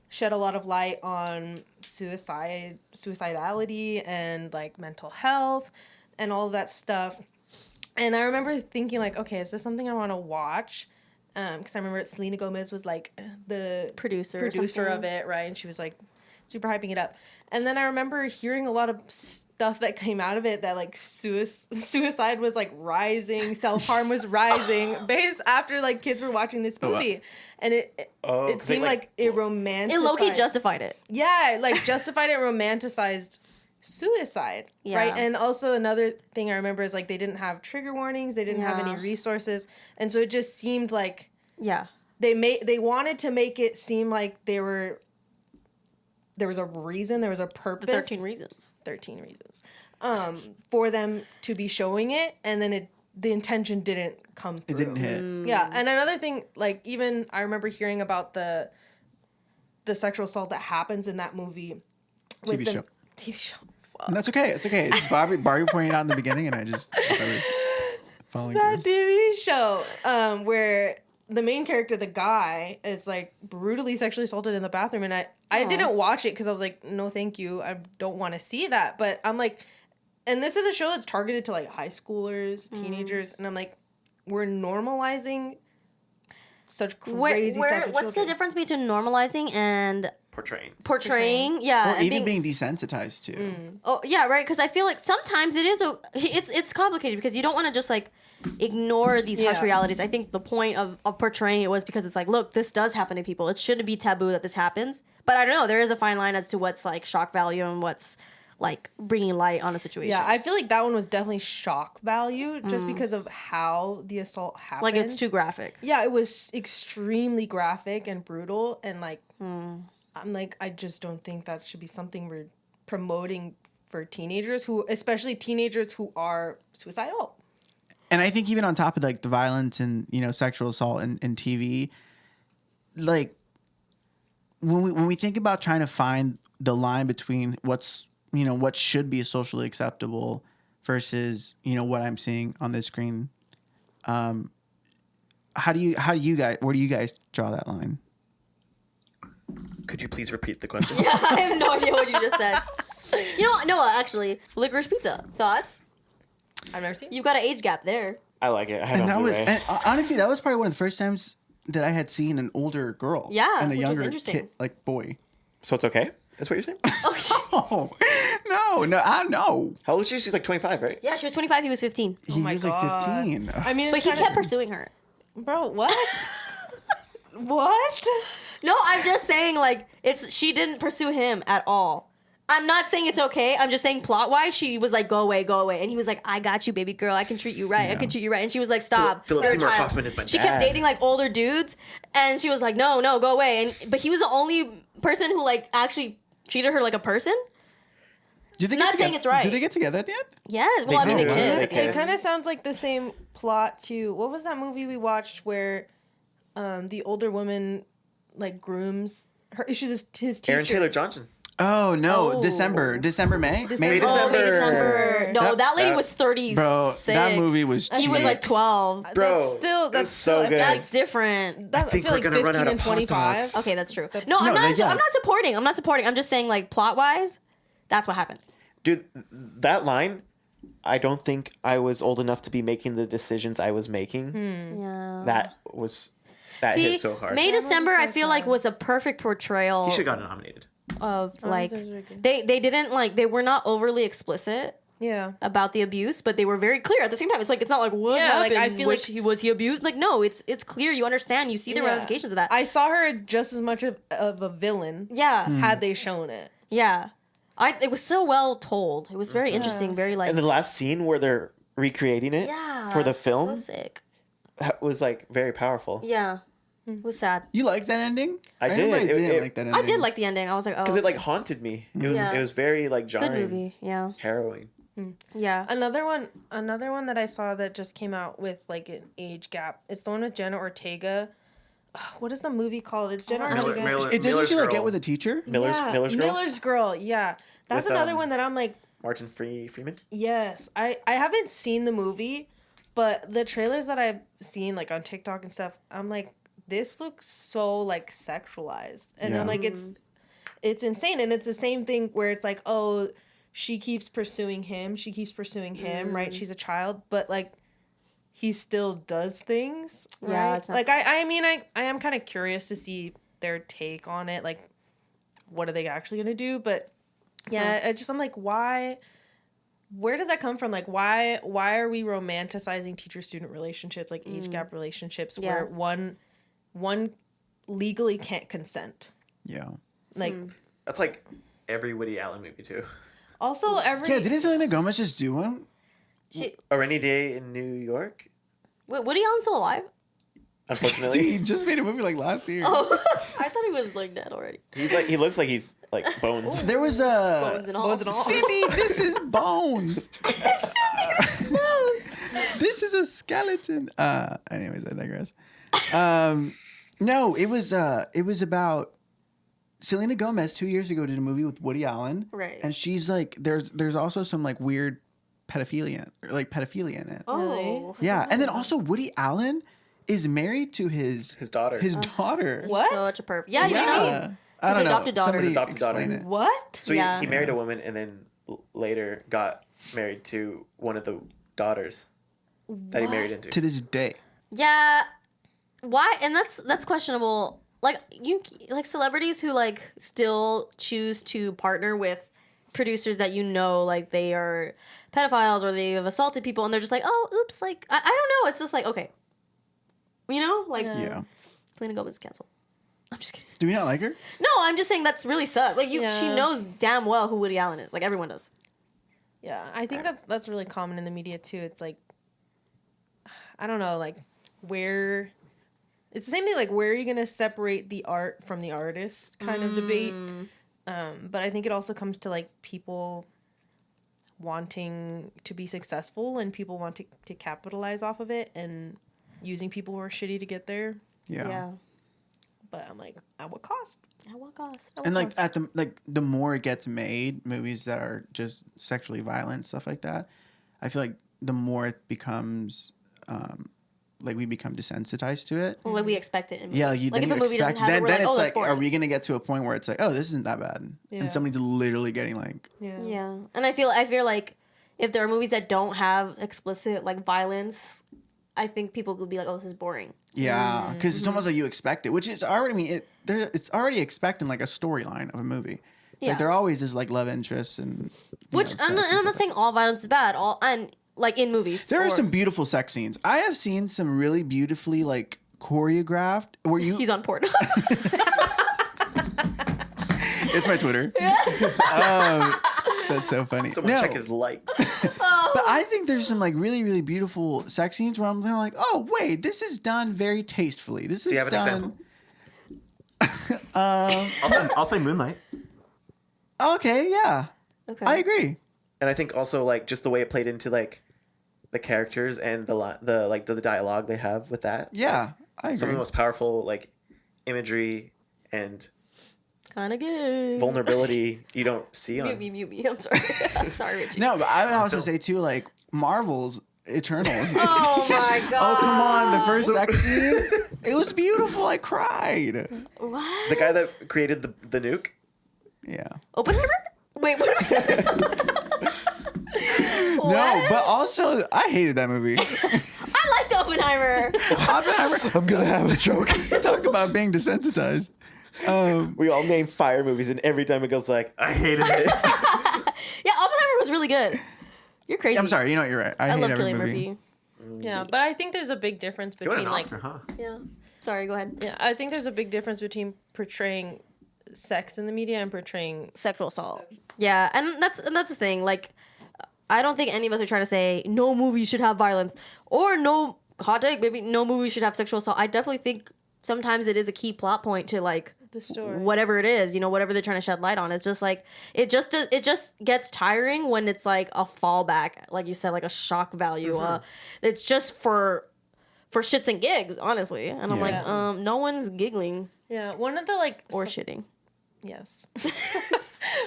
shed a lot of light on suicidality and, like, mental health and all of that stuff. And I remember thinking, like, okay, is this something I want to watch? because I remember Selena Gomez was like the Producer or producer of something. it, right? And she was like super hyping it up. And then I remember hearing a lot of stuff that came out of it that like suicide was like rising, self-harm was rising based after like kids were watching this movie. And it 'cause seemed like it romanticized. It low-key justified it. Yeah, like justified it, romanticized suicide, Yeah. right? And also another thing I remember is like they didn't have trigger warnings, they didn't have any resources, and so it just seemed like Yeah. they wanted to make it seem like there was a reason, there was a purpose. The 13 reasons. 13 reasons. For them to be showing it, and then the intention didn't come through. It didn't hit. Yeah, and another thing, like even I remember hearing about the sexual assault that happens in that movie. TV show. TV show. And that's okay. It's okay. It's Barbie pointed out in the beginning, and I just following That through. TV show, where the main character, the guy, is like brutally sexually assaulted in the bathroom, and I didn't watch it because I was like, no, thank you, I don't want to see that. But I'm like, and this is a show that's targeted to like high schoolers, teenagers, and I'm like, we're normalizing such crazy stuff. to What's the children. difference between normalizing and Portraying. Yeah, Or and even being desensitized to. Oh yeah, right. Because I feel like sometimes it's complicated because you don't want to just like ignore these harsh Yeah. realities. I think the point of portraying it was because it's like, look, this does happen to people. It shouldn't be taboo that this happens. But I don't know. There is a fine line as to what's like shock value and what's like bringing light on a situation. Yeah, I feel like that one was definitely shock value just because of how the assault happened. like it's too graphic. Yeah, it was extremely graphic and brutal, and like I'm like, I just don't think that should be something we're promoting for teenagers especially teenagers who are suicidal. And I think even on top of like the violence and sexual assault in TV, like when we think about trying to find the line between what should be socially acceptable versus what I'm seeing on this screen, where do you guys draw that line? Could you please repeat the question? I have no idea what you just said. You know what? Noah, actually, licorice pizza. Thoughts? I've never seen it. You've got an age gap there. I like it. I have And it on Blu-ray. honestly, that was probably one of the first times that I had seen an older girl. Yeah, and a which was younger interesting. kid, like boy. So it's okay? That's what you're saying? Oh no, I know. How old is she? She's like 25, right? Yeah, she was 25. He was 15. He my was like God. 15. I mean, But it's he kinda- kept pursuing her. Bro, what? What? No, I'm just saying, like, she didn't pursue him at all. I'm not saying it's okay. I'm just saying plot-wise, she was like, go away, go away. And he was like, I got you, baby girl. I can treat you right. I can treat you right. And she was like, stop. Philip You're a Seymour child. Hoffman is my She dad. kept dating, like, older dudes. And she was like, no, go away. But he was the only person who, like, actually treated her like a person. Do they Not get saying together- it's right. Do they get together at the end? Yes. Well, I mean, they do. kissed. They It kiss. kind of sounds like the same plot to what was that movie we watched where the older woman like grooms her. She's his teacher. Aaron Taylor Johnson. Oh no, Oh. December, May. December. Maybe Oh, December. December. No, that lady that- was 36. Bro, that movie was. He was like cheeks. 12. Bro, That's so I feel good. like That's different. That, I think feel we're like gonna run 15 out and of hot 25. dogs. Okay, that's true. That's- No, I'm No, not. yeah. I'm not supporting. I'm just saying, like, plot wise, that's what happened. Dude, that line, I don't think I was old enough to be making the decisions I was making. Yeah. That See, hit so hard. May December, so I feel like sad. was a perfect portrayal He should have gotten nominated. of like this is really good. they didn't like they were not overly explicit Yeah. about the abuse, but they were very clear at the same time. It's like it's not like what Yeah, like, happened. I feel was like- he abused? Like no, it's clear. You understand. You see the Yeah. ramifications of that. I saw her just as much of a villain yeah, had they shown it. yeah. It was so well told. It was very interesting. Very like And the last scene where they're recreating it yeah for the film So sick. that was like very powerful. Yeah, it was sad. You liked that ending? I did. Everybody It- didn't it- like that ending. I did like the ending. I was like, oh, Because it like haunted me. Yeah. It was very like jarring. good movie. Yeah, Harrowing. yeah. Another one that I saw that just came out with like an age gap. It's the one with Jenna Ortega. What is the movie called? It's Jenna Miller- Ortega. Miller- It didn't Miller's she like Girl. get with a teacher? Miller's Girl. Miller's Girl. Yeah, that's With, another one that I'm like, Martin Freeman. yes. I haven't seen the movie, but the trailers that I've seen like on TikTok and stuff, I'm like, this looks so like sexualized, and Yeah. I'm like, it's insane, and it's the same thing where it's like, oh, she keeps pursuing him, right? She's a child, but like, he still does things. Right? Yeah, it's not- like I mean I am kind of curious to see their take on it. Like, what are they actually gonna do? But yeah, I'm like, why? Where does that come from? Like, why are we romanticizing teacher-student relationships, like age gap relationships, where one legally can't consent? Yeah. Like, That's like every Woody Allen movie too. also every Yeah, didn't Selena Gomez just do one? A Rainy Day in New York. Wait, Woody Allen's still alive? Unfortunately, He just made a movie like last year. Oh, I thought he was like dead already. he looks like he's like Bones. There was a Bones and all. Bones and all. Cindy, this is Bones. This is a skeleton. Anyways, I digress. No, it was about Selena Gomez 2 years ago did a movie with Woody Allen. Right. And she's like, there's also some like weird pedophilia in it. Oh. Yeah, and then also Woody Allen is married to his daughter. His daughter. What? Such a perp. Yeah, Yeah. you know. I don't know. adopted daughter. Somebody His adopted daughter. explain it. What? So Yeah. he married a woman and then later got married to one of the daughters that he married into. To this day. Yeah. Why? And that's questionable. Like like celebrities who like still choose to partner with producers that you know like they are pedophiles or they have assaulted people and they're just like, oh, oops, like I don't know. It's just like, okay. You know? Like Yeah. Selena Gomez is canceled. I'm just kidding. Do we not like her? No, I'm just saying that's really sus. Like she Yeah. knows damn well who Woody Allen is. Like everyone does. Yeah, I think that's really common in the media too. It's like, I don't know, like where. It's the same thing. Like, where are you gonna separate the art from the artist? Kind of debate. But I think it also comes to like people wanting to be successful and people want to capitalize off of it and using people who are shitty to get there. Yeah. But I'm like, at what cost? At what cost? And like the more it gets made, movies that are just sexually violent, stuff like that, I feel like the more it becomes like we become desensitized to it. Well, like we expect it. Yeah, like then if you a movie expect, doesn't have it, then we're then like, it's oh, that's like, boring. are we gonna get to a point where it's like, oh, this isn't that bad, Yeah. and somebody's literally getting like, Yeah, and I feel like if there are movies that don't have explicit like violence, I think people would be like, oh, this is boring. yeah, because it's almost like you expect it, which is already, I mean, it's already expecting like a storyline of a movie. It's Yeah. like there always is like love interests and Which I'm not saying all violence is bad. And like in movies, There are or- some beautiful sex scenes. I have seen some really beautifully like choreographed where you. He's on porn. It's my Twitter. That's so funny. Someone check his likes. But I think there's some like really, really beautiful sex scenes where I'm kind of like, oh wait, this is done very tastefully. This is Do you have an done. example? I'll say Moonlight. Okay, yeah, Okay. I agree. And I think also like just the way it played into like the characters and the dialogue they have with that. Yeah, I agree. Some of the most powerful like imagery and Kind of good. vulnerability you don't see on. Mute me. I'm sorry. I'm sorry, Richie. No, but I would also say too, like Marvel's Eternals. Oh my god. Oh come on, the first sex scene, it was beautiful. I cried. What? The guy that created the nuke. Yeah. Oppenheimer? Wait, what? No, but also I hated that movie. I liked Oppenheimer. Oppenheimer. I'm gonna have a stroke. Talk about being desensitized. We all name fire movies, and every time it goes like, I hated it. Yeah, Oppenheimer was really good. You're crazy. I'm sorry. You know what? You're right. I hate love every Cillian movie. Murphy. Yeah, but I think there's a big difference You won between an like Oscar, huh? Yeah. Sorry, go ahead. yeah, I think there's a big difference between portraying sex in the media and portraying Sexual assault. Yeah, and that's the thing. Like, I don't think any of us are trying to say no movie should have violence or no hot take. Maybe no movie should have sexual assault. I definitely think sometimes it is a key plot point to like the story. whatever it is, whatever they're trying to shed light on. It's just like it just gets tiring when it's like a fallback, like you said, like a shock value. It's just for shits and gigs, honestly. And I'm like, no one's giggling Yeah, one of the like or shitting. yes,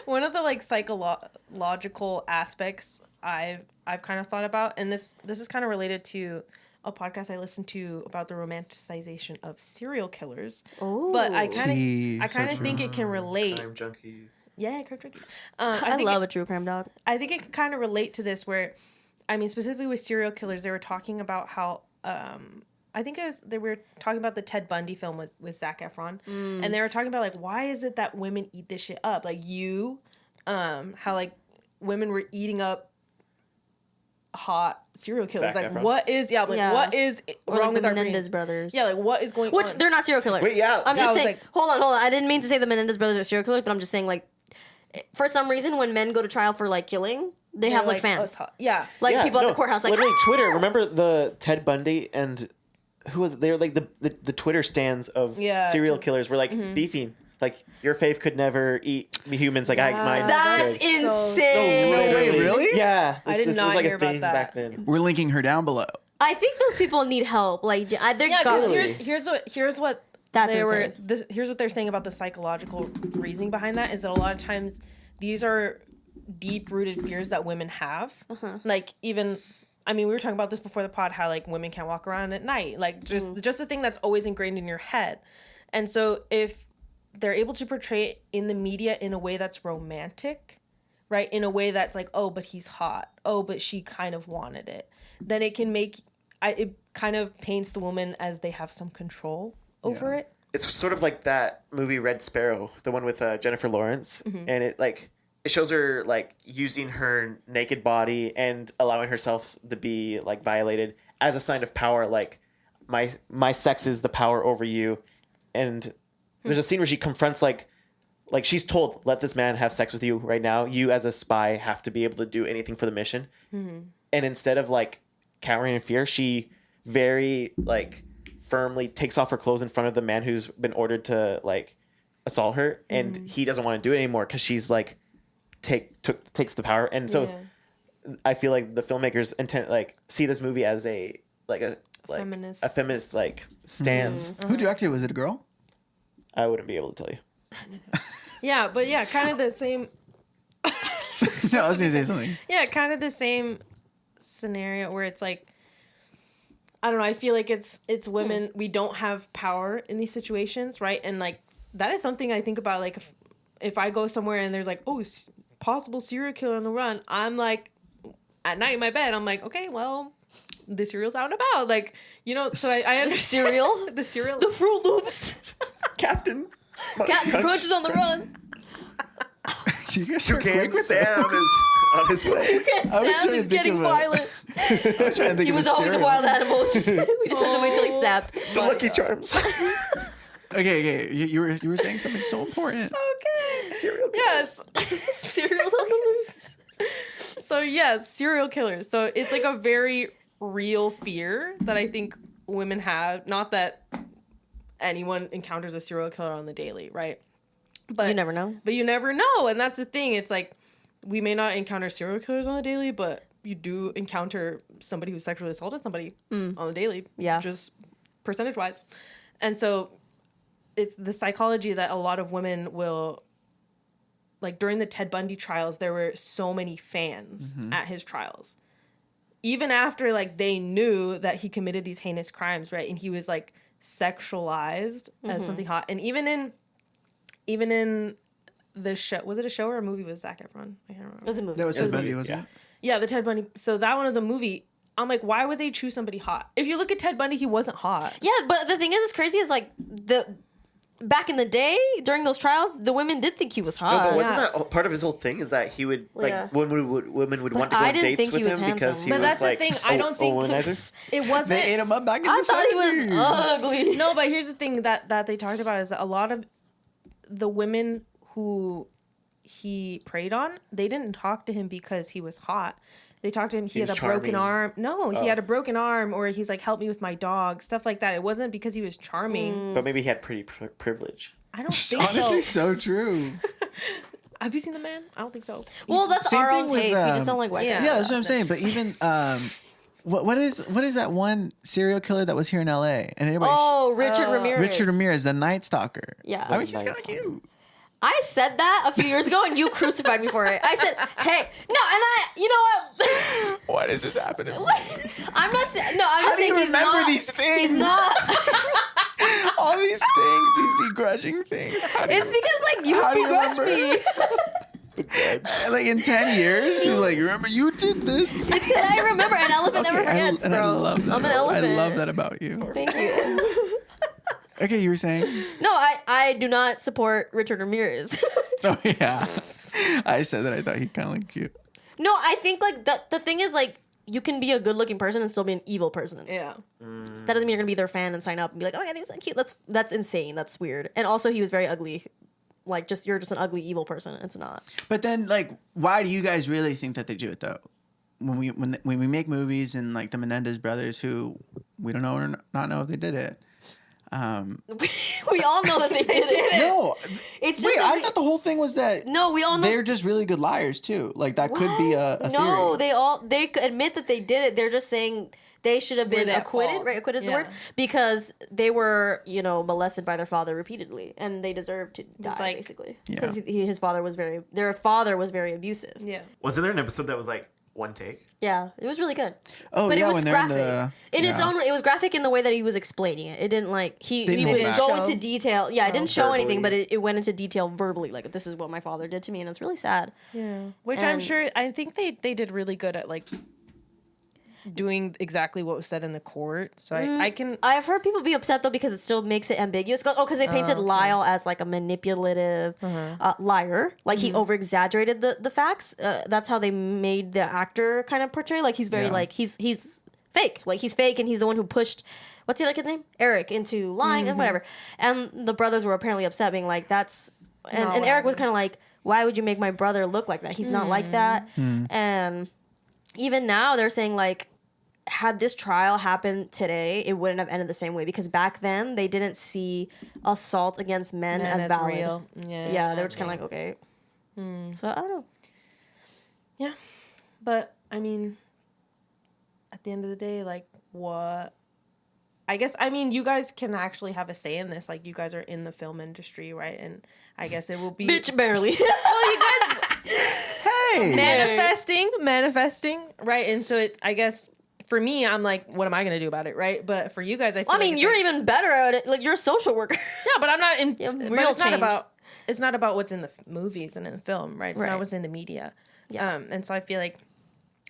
one of the like psychological aspects I've kind of thought about, and this is kind of related to a podcast I listened to about the romanticization of serial killers. Oh, But I So kind of true. think it can relate. Crime junkies. Yeah, crime junkies. I think love it, a true crime dog. I think it can kind of relate to this where I mean, specifically with serial killers, they were talking about how, I think they were talking about the Ted Bundy film with Zac Efron. And they were talking about, like, why is it that women eat this shit up? Like, how, like, women were eating up hot serial killers. Zac Like, Efron? what is, what is Or wrong like with the our Menendez brains? brothers. Yeah, like, what is going Which, on? they're not serial killers. Wait, yeah. I'm I just was saying, like- hold on. I didn't mean to say the Menendez brothers are serial killers, but I'm just saying, like, for some reason, when men go to trial for, like, killing, they have, like, oh, fans. it's hot. Yeah. Like, Yeah, people at no, the courthouse, like, literally Twitter. Remember the Ted Bundy and who was it? They were like the Twitter stands of Yeah. serial killers were like beefing. Like your fave could never eat humans like mine. that's could. insane. Wait, really? Yeah, I did this not was like hear a about thing that. back then. We're linking her down below. I think those people need help. Like, they're Yeah, because got here's what That's they were. insane. Here's what they're saying about the psychological reasoning behind that is that a lot of times these are deep rooted fears that women have. Like even, I mean, we were talking about this before the pod, how like women can't walk around at night, like just a thing that's always ingrained in your head. And so if they're able to portray it in the media in a way that's romantic, right, in a way that's like, oh, but he's hot, oh, but she kind of wanted it, then it can make it kind of paints the woman as they have some control over it. It's sort of like that movie Red Sparrow, the one with Jennifer Lawrence, and it shows her like using her naked body and allowing herself to be like violated as a sign of power. Like my sex is the power over you, and there's a scene where she confronts like she's told, let this man have sex with you right now. You as a spy have to be able to do anything for the mission, and instead of like cowering in fear, she very like firmly takes off her clothes in front of the man who's been ordered to like assault her, and he doesn't want to do it anymore because she's like takes the power. And so I feel like the filmmakers intent like see this movie as a feminist like stance. Who directed it? Was it a girl? I wouldn't be able to tell you. Yeah, but yeah, kind of the same. No, I was gonna say something. Yeah, kind of the same scenario where it's like, I don't know, I feel like it's women, we don't have power in these situations, right? And like that is something I think about, like if I go somewhere and there's like, oh, possible serial killer on the run, I'm like at night in my bed, I'm like, okay, well, the cereal's out and about, like, you know, so I understand cereal? the cereal, the Fruit Loops. Captain Crunch is on the run. You guys are Toucan quick with Sam that. is on his way. Toucan I was Sam trying to is think getting of a- violent. I was trying to think He of was a always a cereal. wild animal. We just had to wait till he snapped. The Lucky Charms. Okay. You were saying something so important. okay, Serial killers. yes. Cereal on the loose. So yes, serial killers. So it's like a very real fear that I think women have. Not that anyone encounters a serial killer on the daily, right? But You never know. But you never know, and that's the thing. It's like we may not encounter serial killers on the daily, but you do encounter somebody who sexually assaulted somebody on the daily. Yeah. Just percentage wise, and so it's the psychology that a lot of women will. Like during the Ted Bundy trials, there were so many fans at his trials. Even after like they knew that he committed these heinous crimes, right? And he was like sexualized as something hot. And even in the show, was it a show or a movie with Zac Efron? I can't remember. It was a movie. That was Ted Bundy, wasn't Yeah. it? Yeah, the Ted Bundy. So that one was a movie. I'm like, why would they choose somebody hot? If you look at Ted Bundy, he wasn't hot. Yeah, but the thing is, it's crazy. Is like back in the day during those trials, the women did think he was hot. No, but wasn't Yeah. that part of his whole thing? Is that he would like Yeah. women would want to go I on didn't dates think with he was him because handsome. he But was that's like the thing. I don't think womanizer. it wasn't. They ate him up back in I the thought he was 70s. ugly. No, but here's the thing that they talked about is that a lot of the women who he preyed on, they didn't talk to him because he was hot. They talked to him. He had was a broken charming. arm. No, he had a broken arm, or he's like, help me with my dog, stuff like that. It wasn't because he was charming. But maybe he had pretty privilege. I don't think Honestly, so. so true. Have you seen The Man? I don't think so. Well, that's Same our thing own with, taste. We just don't like white yeah. guys. Yeah, that's what I'm saying. But even what is that one serial killer that was here in LA? And everybody, Oh, Richard Ramirez. Richard Ramirez, the Night Stalker. Yeah. I mean, she's kind Night of cute. I said that a few years ago, and you crucified me for it. I said, "Hey, no," and you know what? What is this happening? I'm not saying. No, I'm How just do you saying he's remember not. these things? He's not. All these things, these begrudging things. How do It's you- because like you How do you begrudge remember? me. grudge. Like in 10 years, she's like, remember you did this. It's because I remember an elephant never forgets, bro. I love that. I'm an elephant. I love that about you. Thank you. Okay, you were saying? No, I do not support Richard Ramirez. Oh yeah, I said that I thought he kind of looked cute. No, I think like the thing is like you can be a good looking person and still be an evil person. Yeah. That doesn't mean you're gonna be their fan and sign up and be like, oh yeah, I think it's cute. That's insane. That's weird. And also he was very ugly. Like you're just an ugly evil person. It's not. But then like, why do you guys really think that they do it though? When we make movies and like the Menendez brothers, who we don't know or not know if they did it. We all know that they did it. No, It's just wait. that I thought the whole thing was that. No, we all know They're just really good liars too. Like that could be a No, theory. they admit that they did it. They're just saying they should have been at acquitted, fault. right? Acquitted is the Yeah. word, because they were, molested by their father repeatedly, and they deserved to die, like- basically. Yeah. Because their father was very abusive. Yeah. Wasn't there an episode that was like one take? Yeah, it was really good. Oh, But yeah, it was when they're in graphic the- in its yeah. own. It was graphic in the way that he was explaining it. It didn't like he Didn't would hold back. go Show. into detail. Yeah, it didn't show anything, but Verbally. it went into detail verbally. Like, this is what my father did to me, and it's really sad. Yeah. Which I'm And- sure, I think they did really good at like doing exactly what was said in the court. So I can. I've heard people be upset though because it still makes it ambiguous. Because they painted Lyle as like a manipulative liar. Like he over exaggerated the facts. That's how they made the actor kind of portray. Like he's very Yeah. like he's fake. Like he's fake and he's the one who pushed what's the other kid's name? Eric into lying and whatever. And the brothers were apparently upset, being like that's and Not Eric was what kind of like, why would you make my brother look like that? He's not like that. And even now they're saying like, had this trial happened today, it wouldn't have ended the same way, because back then they didn't see assault against men Man, as that's valid. real. Yeah. Yeah, they were just kind of like, okay. So I don't know. Yeah. But I mean, at the end of the day, like what? I guess, I mean, you guys can actually have a say in this. Like, you guys are in the film industry, right? And I guess it will be Bitch, barely. well, you guys Hey, manifesting, right? And so it, I guess, for me, I'm like, what am I gonna do about it, right? But for you guys, I feel I mean, like you're like, even better at it. Like, you're a social worker. yeah, but I'm not in. Yeah, but real it's not change. about. It's not about what's in the movies and in the film, right? It's Right. not what's in the media. Yeah. And so I feel like,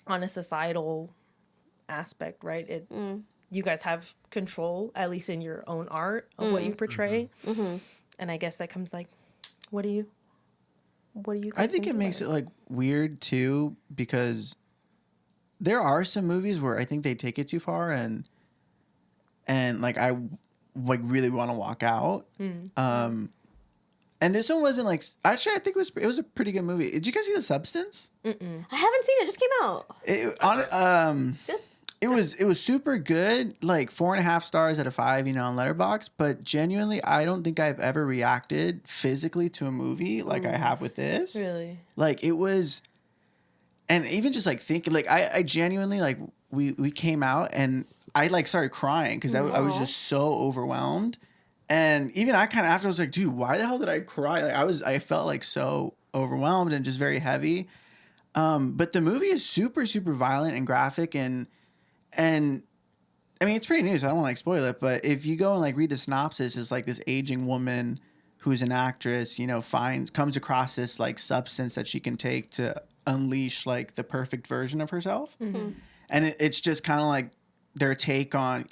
on a societal aspect, right? It you guys have control, at least in your own art, of what you portray. And I guess that comes like, what do you? Guys I think it makes it like weird too, because there are some movies where I think they take it too far, and like I like really want to walk out. And this one wasn't like, actually I think it was a pretty good movie. Did you guys see The Substance? I haven't seen it. It just came out. It's good? It was super good, like 4.5 stars out of 5, on Letterboxd. But genuinely, I don't think I've ever reacted physically to a movie like I have with this. really. Like it was, and even just like thinking, like I genuinely like we came out and I like started crying because I was just so overwhelmed. And even I kind of after I was like, dude, why the hell did I cry? Like I felt like so overwhelmed and just very heavy. But the movie is super, super violent and graphic, and I mean, it's pretty new, so I don't want to like spoil it. But if you go and like read the synopsis, it's like this aging woman who's an actress, comes across this like substance that she can take to unleash like the perfect version of herself. And it's just kind of like their take on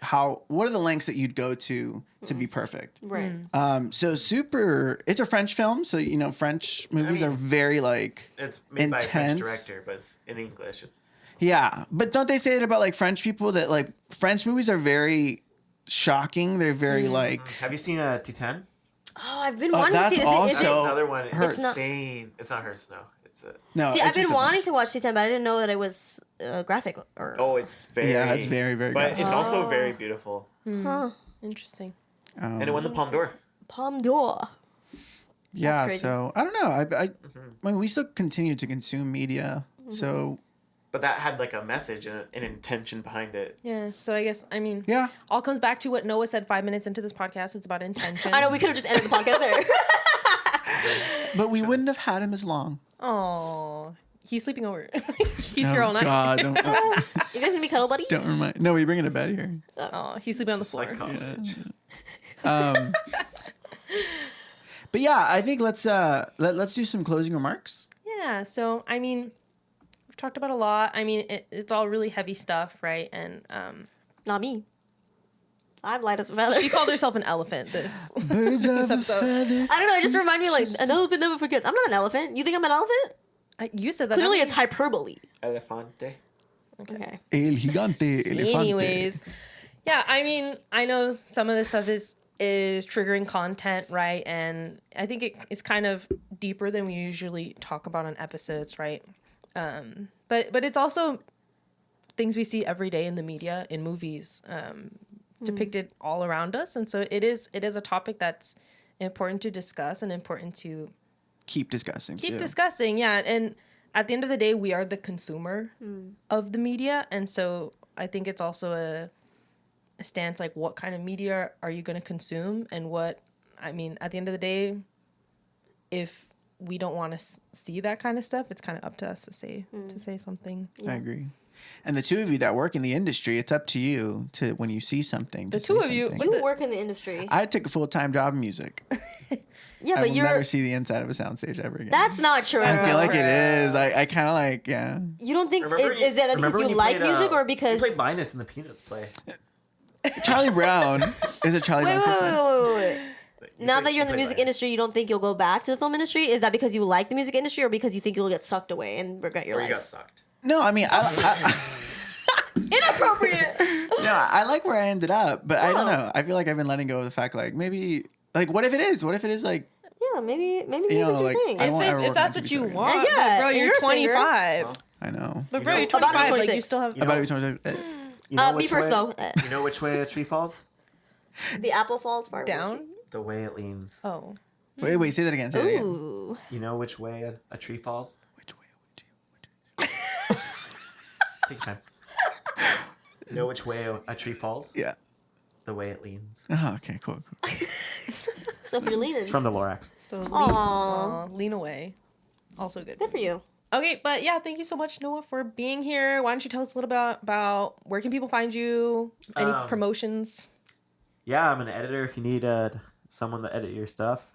what are the lengths that you'd go to be perfect. Right. So it's a French film, so French movies are very like It's made by a French intense. director, but it's in English. It's Yeah, but don't they say it about like French people that like French movies are very shocking? They're very like Have you seen Titan? Oh, I've been wanting to that's see this. also- Is it, So Another one. hers. Insane. It's not hers. No, it's a. no. see, it's I've been just a- wanting to watch T10, but I didn't know that it was graphic. Or Oh, it's very. Yeah, it's very, very But graphic. it's also very beautiful, huh. Interesting. and it won the Palme d'Or. Palme d'Or. Yeah, crazy. so I don't know. I mean, we still continue to consume media, so But that had like a message and an intention behind it. Yeah. So I guess, I mean, yeah. all comes back to what Noah said 5 minutes into this podcast. It's about intention. I know we could have just ended the podcast there. But we wouldn't have had him as long. Oh, he's sleeping over. He's here all night. God, don't, You guys gonna be cuddle buddy? don't remind. No, we bring it to bed here. Oh, he's sleeping on the Just floor. like college. But yeah, I think let's do some closing remarks. Yeah. So, I mean, we've talked about a lot. I mean, it's all really heavy stuff, right? And Not me. I'm light as a feather. she called herself an elephant. This Birds of a episode. feather. I don't know. It just reminded me like an elephant never forgets. I'm not an elephant. You think I'm an elephant? You said that. Clearly, not it's hyperbole. Elefante. Okay. El gigante elefante. Anyways, yeah, I mean, I know some of this stuff is triggering content, right? And I think it's kind of deeper than we usually talk about on episodes, right? But it's also things we see every day in the media, in movies, depicted all around us, and so it is a topic that's important to discuss and important to Keep discussing. keep too. discussing. Yeah, and at the end of the day, we are the consumer of the media, and so I think it's also a stance like, what kind of media are you going to consume, and what, I mean, at the end of the day, if we don't want to see that kind of stuff, it's kind of up to us to say something. I agree. And the two of you that work in the industry, it's up to you to when you see something. The to two say of you, something. You work in the industry. I took a full-time job in music. Yeah, I but will you're. never see the inside of a soundstage ever again. That's not true. I feel like it is. I kind of like, yeah. You don't think Remember is that because you like music or because you played Linus in the Peanuts play? Charlie Brown. Is it Charlie wait, Brown wait, Christmas? wait. Now that you're in the music industry, you don't think you'll go back to the film industry? Is that because you like the music industry or because you think you'll get sucked away and regret your Or life? you got sucked. No, I mean, Inappropriate. no, I like where I ended up, but I don't Oh. know. I feel like I've been letting go of the fact, like, maybe, like, what if it is? What if it is, like, Yeah, maybe know, music's your like, thing. I won't ever If work that's on what TV you show again. want, Yeah, but bro, and you're you're a singer. 25. I know. But bro, You you're know- About to be 25. Like 26. you still have. About to be 26. You know Me which first way, though. You know which way a tree falls? The apple falls far Down? The way it leans. Oh. Wait, say that again. Say that again. Ooh. You know which way a tree falls? Which way? Take your time. You know which way a tree falls? Yeah. The way it leans. Oh, okay, cool. So if you're leaning, It's from the Lorax. So lean, Aw. lean away. Also good. good for you. Okay, but yeah, thank you so much, Noah, for being here. Why don't you tell us a little about where can people find you? Any promotions? Yeah, I'm an editor. If you need someone to edit your stuff,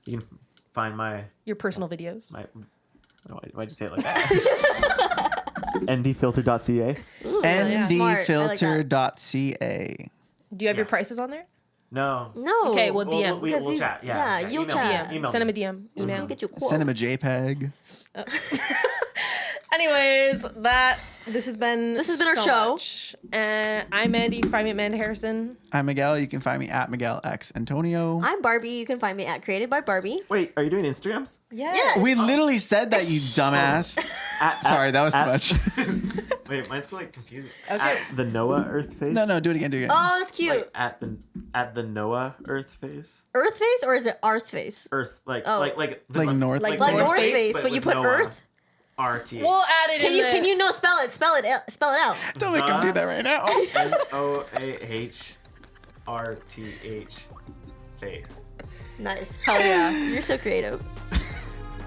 you can find Your personal videos. Why'd you say it like that? ndfilter.ca. Ooh, smart. I like that. ndfilter.ca. Do you have your Yeah. prices on there? No. No. Okay, well, DM. We'll Because chat. yeah, Yeah, you'll email chat. Me. Email Send him me. a DM. Email. Get you a quote. Send him a JPEG. Anyways, this has been our show. much. And I'm Mandy. You can find me at Amanda Harrison. I'm Miguel. You can find me at Miguel X Antonio. I'm Barbie. You can find me at Created by Barbie. Wait, are you doing Instagrams? Yeah. We literally said that, you dumbass. Sorry, that was too much. Wait, mine's like confusing. Okay. At the Noah Earth face. No, do it again. Do it again. Oh, that's cute. Like at the Noah Earth face. Earth face or is it Arth face? Earth like Oh. like Like North. Like North North face, face, but you with put Noah. Earth. RT. We'll add it Can in you the... can you spell it out? Don't make him do that right now. NOAHRTH face. Nice. Hell yeah. You're so creative.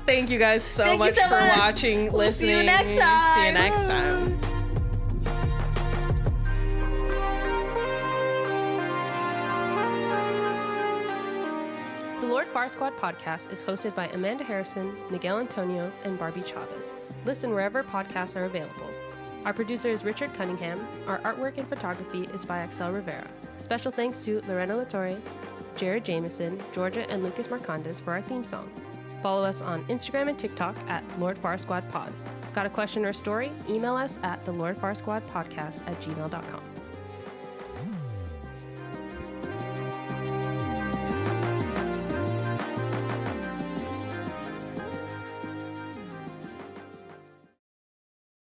Thank you guys so Thank you much so for much. watching, We'll listening. see you next time. See you next time. The Lord Far Squad podcast is hosted by Amanda Harrison, Miguel Antonio, and Barbie Chavez. Listen wherever podcasts are available. Our producer is Richard Cunningham. Our artwork and photography is by Axel Rivera. Special thanks to Lorena Latorre, Jared Jamieson, Georgia, and Lucas Marcondes for our theme song. Follow us on Instagram and TikTok at Lord Far Squad Pod. Got a question or story? Email us at thelordfarsquadpodcast@gmail.com.